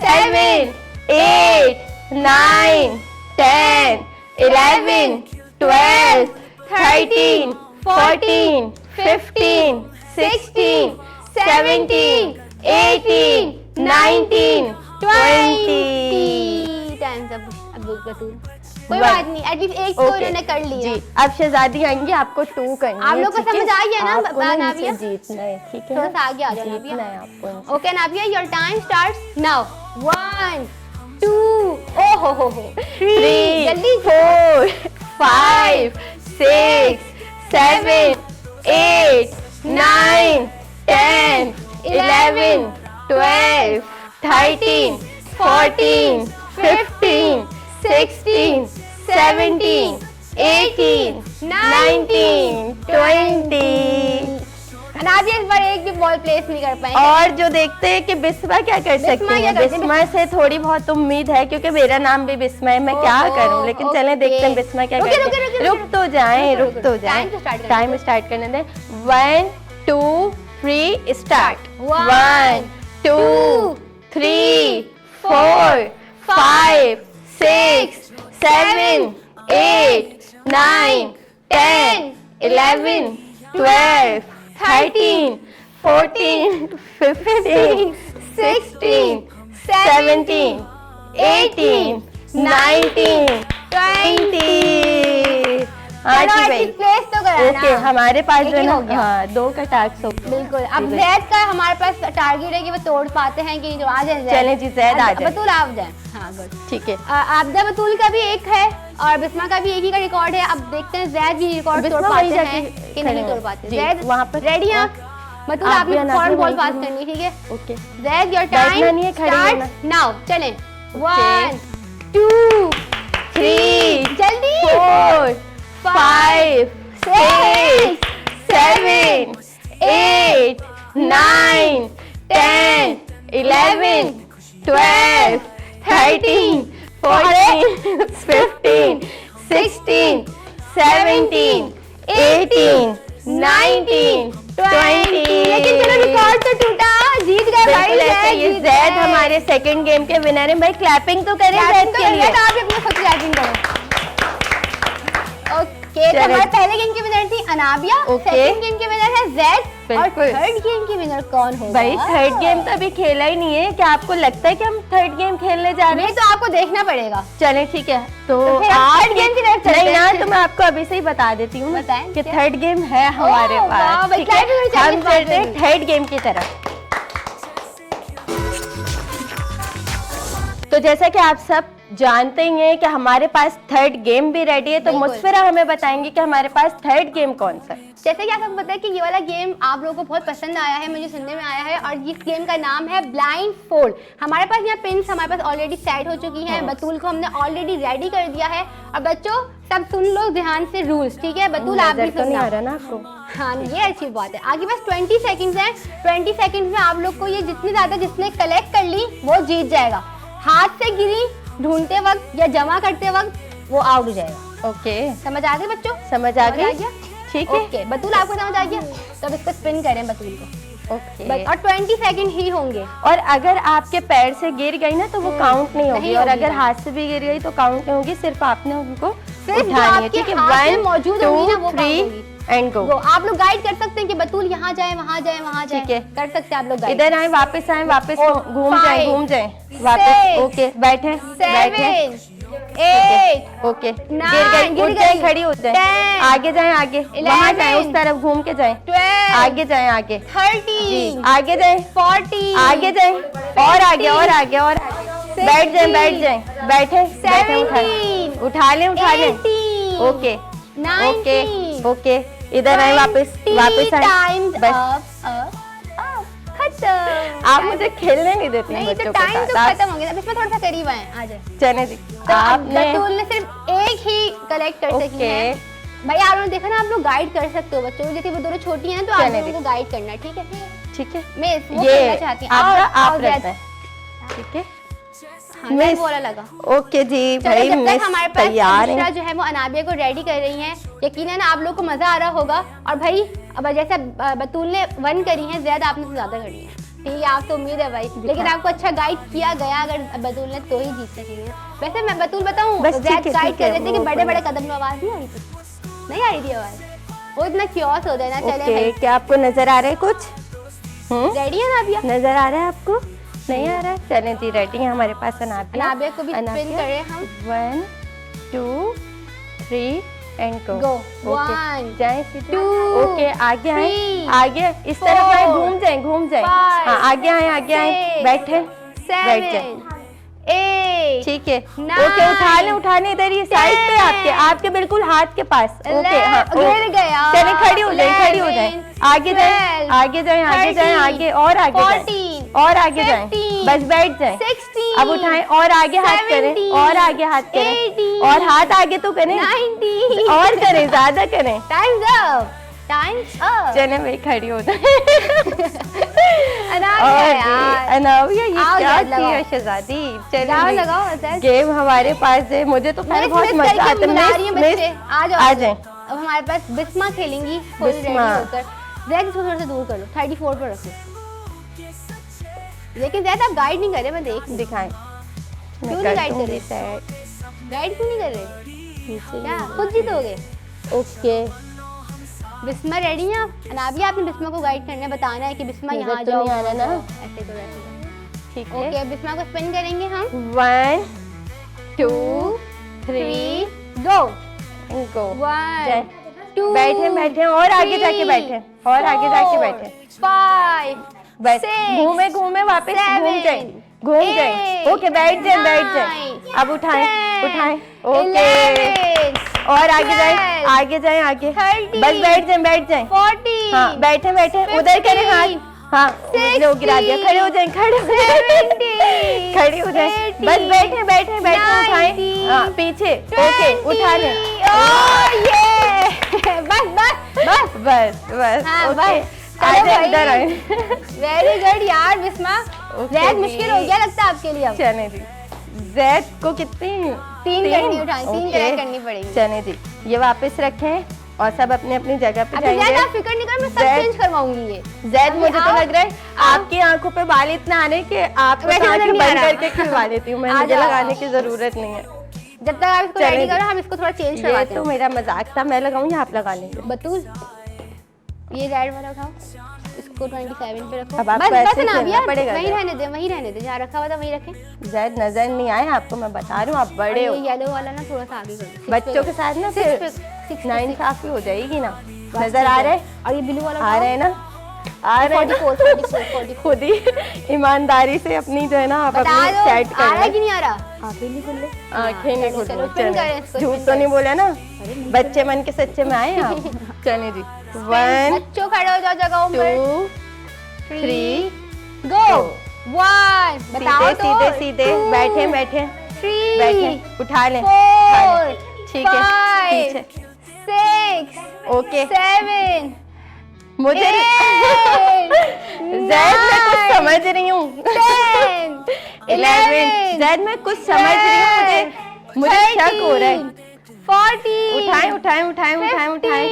7 8 9 10 11 12 13 14 15 16 17 18 19 20 टाइम्स अब बतूल। कोई बात नहीं, एटलीस्ट एक तो इन्होंने कर लिया। जी अब शहजादी आएंगी, आपको 2 करनी है। आप लोग को ठीक है? समझ आ गया ना? आपको ना नाबिया? इनसे जीतना है, ठीक है? थोड़ा सा आगे आ जाओ, जीतना नाबिया। है आपको इनसे। Okay Nabiya, your time starts now. 1 2 ओहो 3 जल्दी 4 5 6 7 8 9 10 11 12 13 14 15, 16, 17, 18, 19, 20। अनाबिया इस बार एक भी बॉल प्लेस नहीं कर पाएंगे। और जो देखते हैं कि बिस्मा क्या कर सकती है, बिस्मा से थोड़ी बहुत उम्मीद है क्योंकि मेरा नाम भी बिस्मा है, मैं क्या करूं, लेकिन चलें देखते हैं बिस्मा क्या करती है। रुक तो जाएं, टाइम स्टार्ट करने दें। 1 2 3 स्टार्ट। 1 2 3 4 5 6 7 8 9 10 11 12 13 14 15 16 17 18 19 20। हाँ जी भाई, प्लेस तो कराना। ओके, हमारे पास जो है ना, हो गया। हाँ 2 का टास्क हो गया। बिल्कुल। अब जैद का हमारे पास टारगेट है कि वो तोड़ पाते हैं कि जो आ जाए। चलें जी, जैद आ जाए। बतूल आप जाए। हाँ गुड, ठीक है। आबदा बतूल का भी एक है और बिस्मा का भी एक ही का रिकॉर्ड है। अब देखते हैं जैद भी रिकॉर्ड तोड़ पाते हैं कि नहीं तोड़ पाते। जैद वहाँ पर रेडी हैं आप? बतूल आप आपने भी अनाबिया फौरन बॉल भाई पास करनी, ठीक है? ओके, जैद योर बैठना टाइम नहीं है, खड़े रहना। नाउ। चलें 1 2 3 जल्दी 4 5 6 7 8 9 10 11 12 13 14 15 16 17 18 19 20। लेकिन चलो रिकॉर्ड तो टूटा, जीत गए भाई। बिल्कुल ऐसे ही। जीत जैद गए। हमारे सेकंड गेम के विनर हैं। भाई क्लैपिंग तो करें क्लैपिंग जैद तो के लिए। करिए, आप अपने खुद क्लैपिंग करो। ओके, तो चलो। हमारे पहले गेम की विनर थी अनाबिया, ओके। सेकंड गेम की विनर है जैद, और बिल्कुल। थर्ड गेम की विनर कौन होगा? भाई थर्ड गेम तो अभी खेला ही नहीं है। क्या आपको लगता है कि हम थर्ड गेम खेलने जा रहे ये हैं? तो आपको देखना पड़ेगा। चलें ठीक है, तो फिर हम आप third game की तरफ चलते नहीं ना, हैं। तो मैं आपको अभी से ही बता देती हूँ बताएं, कि क्या? थर्ड गेम है हमारे ओह, वाह, पास। भाई, ठीक है? clapping होनी चाहिए हम इस बार चलते हैं जरूर। थर्ड गेम की तरफ। तो जैसा कि आप सब जानते ही हैं कि हमारे पास थर्ड गेम भी रेडी है, तो बिल्कुल। मुस्फिरा हमें बताएंगे कि हमारे पास थर्ड गेम कौन सा है। जैसे कि आप सबको पता है कि ये वाला गेम आप लोगों को बहुत पसंद आया है, मुझे सुनने में आया है, और इस गेम का नाम है ब्लाइंड फोल्ड। हमारे पास यहाँ पिन्स हमारे पास ऑलरेडी सेट हो चुकी हैं। बतूल को हमने ऑलरेडी रेडी कर दिया है। और बच्चों सब सुन लो ध्यान से रूल्स, ठीक है? बतूल आप भी नजर तो नहीं सुनना। आ रहा ना आपको? हाँ, ये अच्छी बात है। आगे बस 20 सेकंड्स हैं। 20 सेकंड्स में आप लोग को ये जितनी ज्यादा जिसने कलेक्ट कर ली वो जीत जाएगा। हाथ से गिरी ढूंढते वक्त या जमा करते वक्त वो आउट हो जाएगा। ओके, समझ आ गई बच्चों? समझ आ गई। गया? ठीक है। ओके, बतूल आपको समझ आ गया? तो अब इसको स्पिन करें बतूल को। ओके। और 20 सेकंड ही होंगे। और अगर आपके पैर से गिर गई ना तो वो काउंट नहीं होगी, नहीं और होगी अगर ना। हाथ से भी गिर गई तो काउंट नहीं होगी। सिर्फ आपने उनको सिर्फ जो उठानी है, आपके ठीक है? हाथ में 1 मौजूद होगी ना, वो 2 count 3 होगी। And go. वो आप लोग गाइड कर सकते हैं कि बतूल यहाँ जाए वहाँ जाए वहाँ जाए। ठीक है। कर सकते हैं आप लोग गाइड। इधर आए, वापस आए, वापस Oh, घूम जाए, 5, घूम जाए वापस। 6, ओके, बैठे बैठे। 7 8 ओके, 9 गिर गई, गिर उठ जाए, गई, खड़ी हो जाए, 10, आगे जाए, आगे वहाँ जाए, उस तरफ घूम के जाए, 12 आगे जाए, आगे 30 आगे जाए, 40 आगे जाए, और आगे और आगे और आगे। बैठ जाए, बैठ जाए, बैठे बैठे, उठा लें, उठा लें। 18 ओके 19 ओके ओके, इधर आए, वापस वापस आए। टाइम्स बस। अप खत्म। आप मुझे खेलने नहीं देती हैं नहीं तो बच्चों टाइम के तो साथ। खत्म हो गया। अब इसमें थोड़ा सा करीब आए, आ जाए। चने जी, तो आपने बतूल ने सिर्फ एक ही कलेक्ट कर सकी ओके। है। भाई आप लोगों ने देखा ना, आप लोग गाइड कर सकते हो बच्चों को। जैसे वो दोनों छोटी हैं तो आप चने लोगों को गाइड करना है, ठीक है? ठीक है, मैं वो ये करना चाहती हूँ। आपका और आप रहता है, ठीक है? हाँ, मैं बोला लगा। ओके जी चलो, भाई, जब मिस तक हमारे पास तैयार बुशरा है। जो है वो अनाबिया को रेडी कर रही हैं, यकीनन आप लोग को मजा आ रहा होगा। और भाई अब जैसा बतूल ने 1 करी है, ज्यादा आपने तो ज्यादा करनी है, ठीक है? आप तो उम्मीद है भाई, लेकिन आपको अच्छा गाइड किया गया। अगर बतूल ने तो ही जीत सकेंगे। वैसे मैं बतूल बताऊं, बस ठीक है, गाइड ठीक है, कर रहे थे कि वो बड़े कोई बड़े कदम में आवाज नहीं आ रही थी, नहीं आ रही थी आवाज। वो इतना क्योस हो जाए ना। चले ओके, भाई, क्या आपको नजर आ रहा है कुछ? रेडी है अनाबिया? नजर आ रहा है आपको? नहीं आ रहा है? चलें जी, रेडी है हमारे पास अनाबिया। अनाबिया को भी स्पिन कर रहे हैं हम। 1 2 3 एंड गो। Go. ओके, 1 जाए सीधे। 2 ओके, आगे आए, 3 आगे इस तरफ आए, 4 घूम जाए, घूम जाए। 5 हाँ, आगे आए, आगे आए, 6 बैठे, बैठ जाए। 7 8 ठीक है, 9 ओके, उठा ले इधर, ये साइड पे 10 आपके आपके बिल्कुल हाथ के पास। ओके, हाँ, गिर गया। चलिए खड़ी हो जाए, खड़ी हो जाए, 11 आगे जाए, 12 आगे जाए, आगे जाए, 13 आगे और आगे जाए, 14 और आगे जाए, 15 बस बैठ जाए। 16 अब उठाएं और आगे हाथ करें, 70, और आगे हाथ करें, 80, और हाथ आगे तो करें, 90 और करें, ज्यादा करें। Times up. चले भाई खड़ी हो जाए। अनामिया यार, अनामिया ये आओ क्या यार, लगाओ। किया शहजादी? लगाओ चलिए लगाओ अजय। गेम हमारे पास है, मुझे तो पहले बहुत मिस मजा करके आता बुला रही हैं है। बच्चे, आ जाओ आ जाएं। अब हमारे पास बिस्मा खेलेंगी, फुल रेडी बिस्मा। होकर। जैद इसको थोड़ा सा दूर कर लो, 34 पर रखो। लेकिन जैद आप गाइड नहीं कर रहे, मैं देख दिखाएं। क्यों नहीं गाइड कर रहे? गाइड क्यों नहीं कर रहे? क्या खुद जीतोगे? ओके, बिस्मा रेडी हैं आप? अनाबिया आपने बिस्मा को गाइड करना है, बताना है कि बिस्मा मुझे यहाँ तो जाओ, नहीं आना ना। ऐसे करो, ऐसे करो। ठीक है। ओके, बिस्मा को स्पिन करेंगे हम। 1 2 3 3 गो। गो। 1 2 बैठे बैठे और आगे जाके बैठे, और आगे जाके बैठे। 5 बस 6 घूमे घूमे वापस घूम जाए, 7 घूम जाए। 8 ओके, बैठ जाए, बैठ जाए। 9 अब उठाएं, 10 उठाएं। ओके, 11 और आगे जाए, 12 आगे जाए, आगे। 30 बस बैठ जाए, बैठ जाए। 40 हाँ, बैठे बैठे उधर करें हाथ। हाँ, लो गिरा दिया। खड़े हो जाए, खड़े हो जाए, 70 खड़ी हो जाए। 80 बस बैठे बैठे बैठे, उठाएं। 90 हाँ, पीछे। ओके, उठा लें। बस बस बस बस बस हाँ, ओके। बस। आ चलो जाए, भाई। इधर आए। वेरी गुड यार बिस्मा। ओके जैद जी। मुश्किल हो गया लगता है आपके लिए अब। चने जी, जैद को कितनी? 3 करनी उठानी, 3 ओके। करेक्ट करनी पड़ेगी। चने जी, ये वापस रखें और सब अपनी अपनी जगह पे अच्छा जैद जाएंगे। आप फिक्र नहीं कर, मैं सब जैद- चेंज करवाऊंगी ये। जैद, मुझे तो आओ, लग रहा है आओ। आपकी आंखों पे बाल इतना आने के आप वैसे नजर आंखें नहीं आ बंद रहा। करके खिलवा लेती हूँ मैं, आ मुझे जाओ। लगाने की जरूरत नहीं है। जब तक आप इसको चलें रेडी जी। करो हम इसको थोड़ा चेंज ये करवाते तो हैं। मेरा मजाक था, मैं लगाऊंगी, आप लगा लेंगे। बतूल ये रेड वाला उठाओ, इसको 27 पे रखो। अब आपको बस ऐसे बस ना खेलना भैया, पड़ेगा वहीं जैद। रहने दे, वहीं रहने दे, जहाँ रखा हुआ था वहीं रखें। जैद नजर नहीं आए आपको, मैं बता रही हूँ, आप बड़े हो। ये येलो वाला ना थोड़ा सा आगे करो। बच्चों के साथ ना Six फिर पे- six पे- नाइंसाफी हो जाएगी ना। बस नजर ठीक आ है। रहे? और ये ब्लू वाला आ रहे हैं ना? आ रहे हैं ना? 44 खुद ही ईमानदारी से अपनी जो है ना आप बता अपनी दो सेट आ रहा है कर कि नहीं आ रहा? आंखें नहीं खुल ले। आंखें नहीं खुल चलो, रही, spin करें चलें। इसको, झूठ spin तो नहीं करें। बोला ना, बच्चे मन के सच्चे में आए आप। चले जी, 1 बच्चों खड़े हो जाओ जगहों पर। 2 3 गो। 1 बताओ सीधे तो। सीधे सीधे 2 बैठे बैठे 3 बैठे, उठा लें। 4 ठीक है, 5 पीछे। 6 ओके, 7 मुझे 8 जैद मैं कुछ समझ रही हूँ। 10 11 जैद मैं कुछ समझ रही हूँ, मुझे शक हो रहा है। 40 उठाएं उठाएं उठाएं उठाएं उठाएं,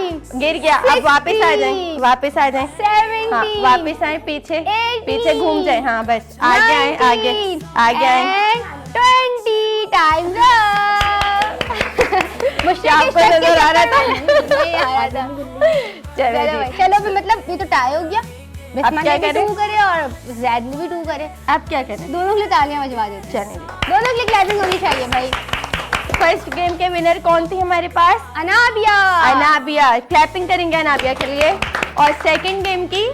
50 गिर गया। अब वापस आ जाएं, 60, वापस आ जाएं। 70 हाँ, वापस आए, पीछे 80, पीछे घूम जाए। हाँ बस, आगे आए, आगे आगे आए। 20 टाइम्स क्या आपको नजर आ रहा था? नहीं आ रहा था। चलो चलो भाई, जी, चलो फिर मतलब ये तो टाई हो गया। बिस्मा क्या ने भी करें? 2 करे और जैद ने भी 2 करे। अब क्या करें? दोनों के लिए तालियां बजवा देते हैं। चलें जी, दोनों के लिए क्लैपिंग होनी चाहिए भाई। फर्स्ट गेम के विनर कौन थी हमारे पास? अनाबिया। अनाबिया। क्लैपिंग करेंगे अनाबिया के लिए। और सेकंड गेम की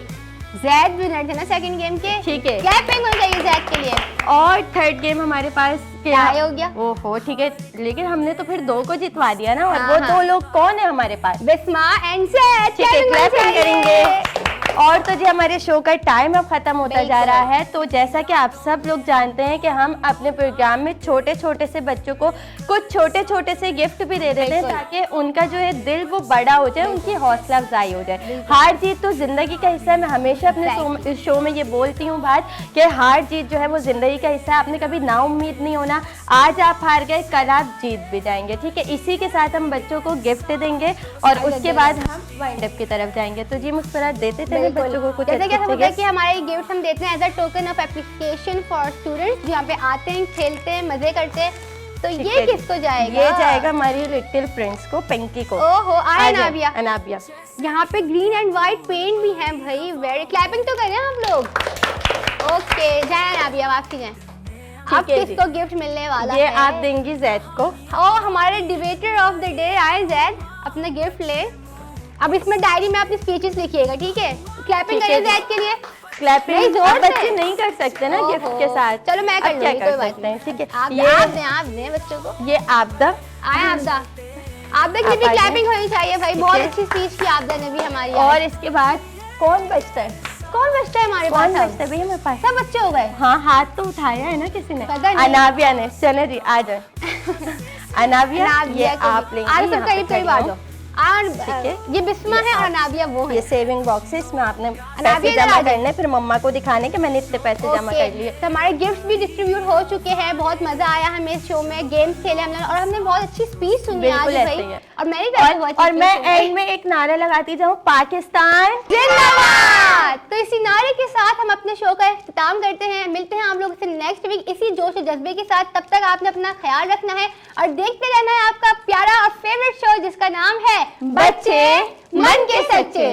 जैद विनर थे ना सेकंड गेम के। ठीक है। क्लैपिंग होनी चाहिए जैद के लिए। और थर्ड गेम हमारे पास टाई हो गया। ओहो, ठीक है, लेकिन हमने तो फिर 2 को जितवा दिया ना। और हाँ, वो हाँ। 2 लोग कौन है हमारे पास? बिस्मा एंड जैद। ठीक है, clapping होनी क्लैपिंग चाहिए। करेंगे। और तो जी हमारे शो का टाइम अब खत्म होता जा बिल्कुल। रहा है। तो जैसा कि आप सब लोग जानते हैं कि हम अपने प्रोग्राम में छोटे छोटे से बच्चों को कुछ छोटे छोटे से गिफ्ट भी दे देते हैं, बिल्कुल। ताकि उनका जो है दिल वो बड़ा हो जाए, उनकी हौसला अफजाई हो जाए। हार जीत तो जिंदगी का हिस्सा है। मैं हमेशा अपने शो में ये बोलती हूँ बात कि हार जीत जो है वो जिंदगी का हिस्सा है। आपने कभी ना उम्मीद नहीं होना। आज आप हार गए, कल आप जीत भी जाएंगे। ठीक है, इसी के साथ हम बच्चों को गिफ्ट देंगे और उसके बाद हम वाइंड अप की तरफ जाएंगे। तो जी मुस्कुरा देते थे बच्चों को कुछ जैसे कि अच्छे होता है गिफ्ट। कि हमारे गिफ्ट हम देते हैं as a token of appreciation for students, जहाँ पे आते हैं, खेलते हैं, मजे करते हैं। तो ठीक ये है जी। किसको जाएगा? ये जाएगा हमारी लिटिल प्रिंस को, पिंकी को। ओहो, आए आ जाए, अनाबिया। अनाबिया। यहाँ पे ग्रीन एंड व्हाइट पेंट भी है भाई। वेरी क्लैपिंग तो करें आप लोग। ओके, जाए अनाबिया, वापसी जाए। अब है जी। किसको गिफ्ट मिलने वाला ये है? आप देंगी जैद को। ओ हमारे डिबेटर ऑफ द डे आए जैद, अपना गिफ्ट ले। अब इसमें डायरी में अपनी स्पीचेस लिखिएगा, ठीक है? क्लैपिंग ठीक है करें जी। जैद के लिए। क्लैपिंग नहीं, जोर से। बच्चे नहीं कर सकते ना गिफ्ट के ओहो। साथ। चलो मैं कर अब क्या लूंगी, कर कोई बात सकते हैं, ठीक है। आप दें बच्चों को। ये आपदा। आए आपदा, आपदा की आप भी आ जाएं। क्लैपिंग होनी चाहिए भाई। ठीक बहुत है। अच्छी स्पीच की आपदा ने भी हमारी। और इसके बाद कौन बचता है? कौन बचता है हमारे पास? कौन बचता है भैया मेरे पास? सब बच्चे हो गए। हाँ, हाथ तो उठाया है ना किसी ने। पता नहीं। अनाबिया ने। चलो जी आ जाओ। अनाबिया ये आप लेंगे। आप सब करीब करीब आ जाओ। और है। ये बिस्मा है और अनाबिया वो है। ये सेविंग बॉक्सेस में आपने पैसे अनाबिया जमा इधर आ करने, फिर मम्मा को दिखाने के मैंने इतने पैसे जमा कर लिए। तो हमारे गिफ्ट भी डिस्ट्रीब्यूट हो चुके हैं। बहुत मजा आया हमें इस शो में, गेम्स खेले हमने और हमने बहुत अच्छी स्पीच सुनी आज बिल्कुल ऐसे भाई। ही है। और मैं भी और मैं एंड में एक नारा लगाती जाऊँ, पाकिस्तान जिंदाबाद। तो इसी नारे के साथ हम अपने शो का इख्तिताम करते हैं। मिलते हैं आप लोगों से नेक्स्ट वीक इसी जोश और जज्बे के साथ। तब तक आपने अपना ख्याल रखना है और देखते रहना है आपका प्यारा और फेवरेट शो जिसका नाम है बच्चे मन के सच्चे।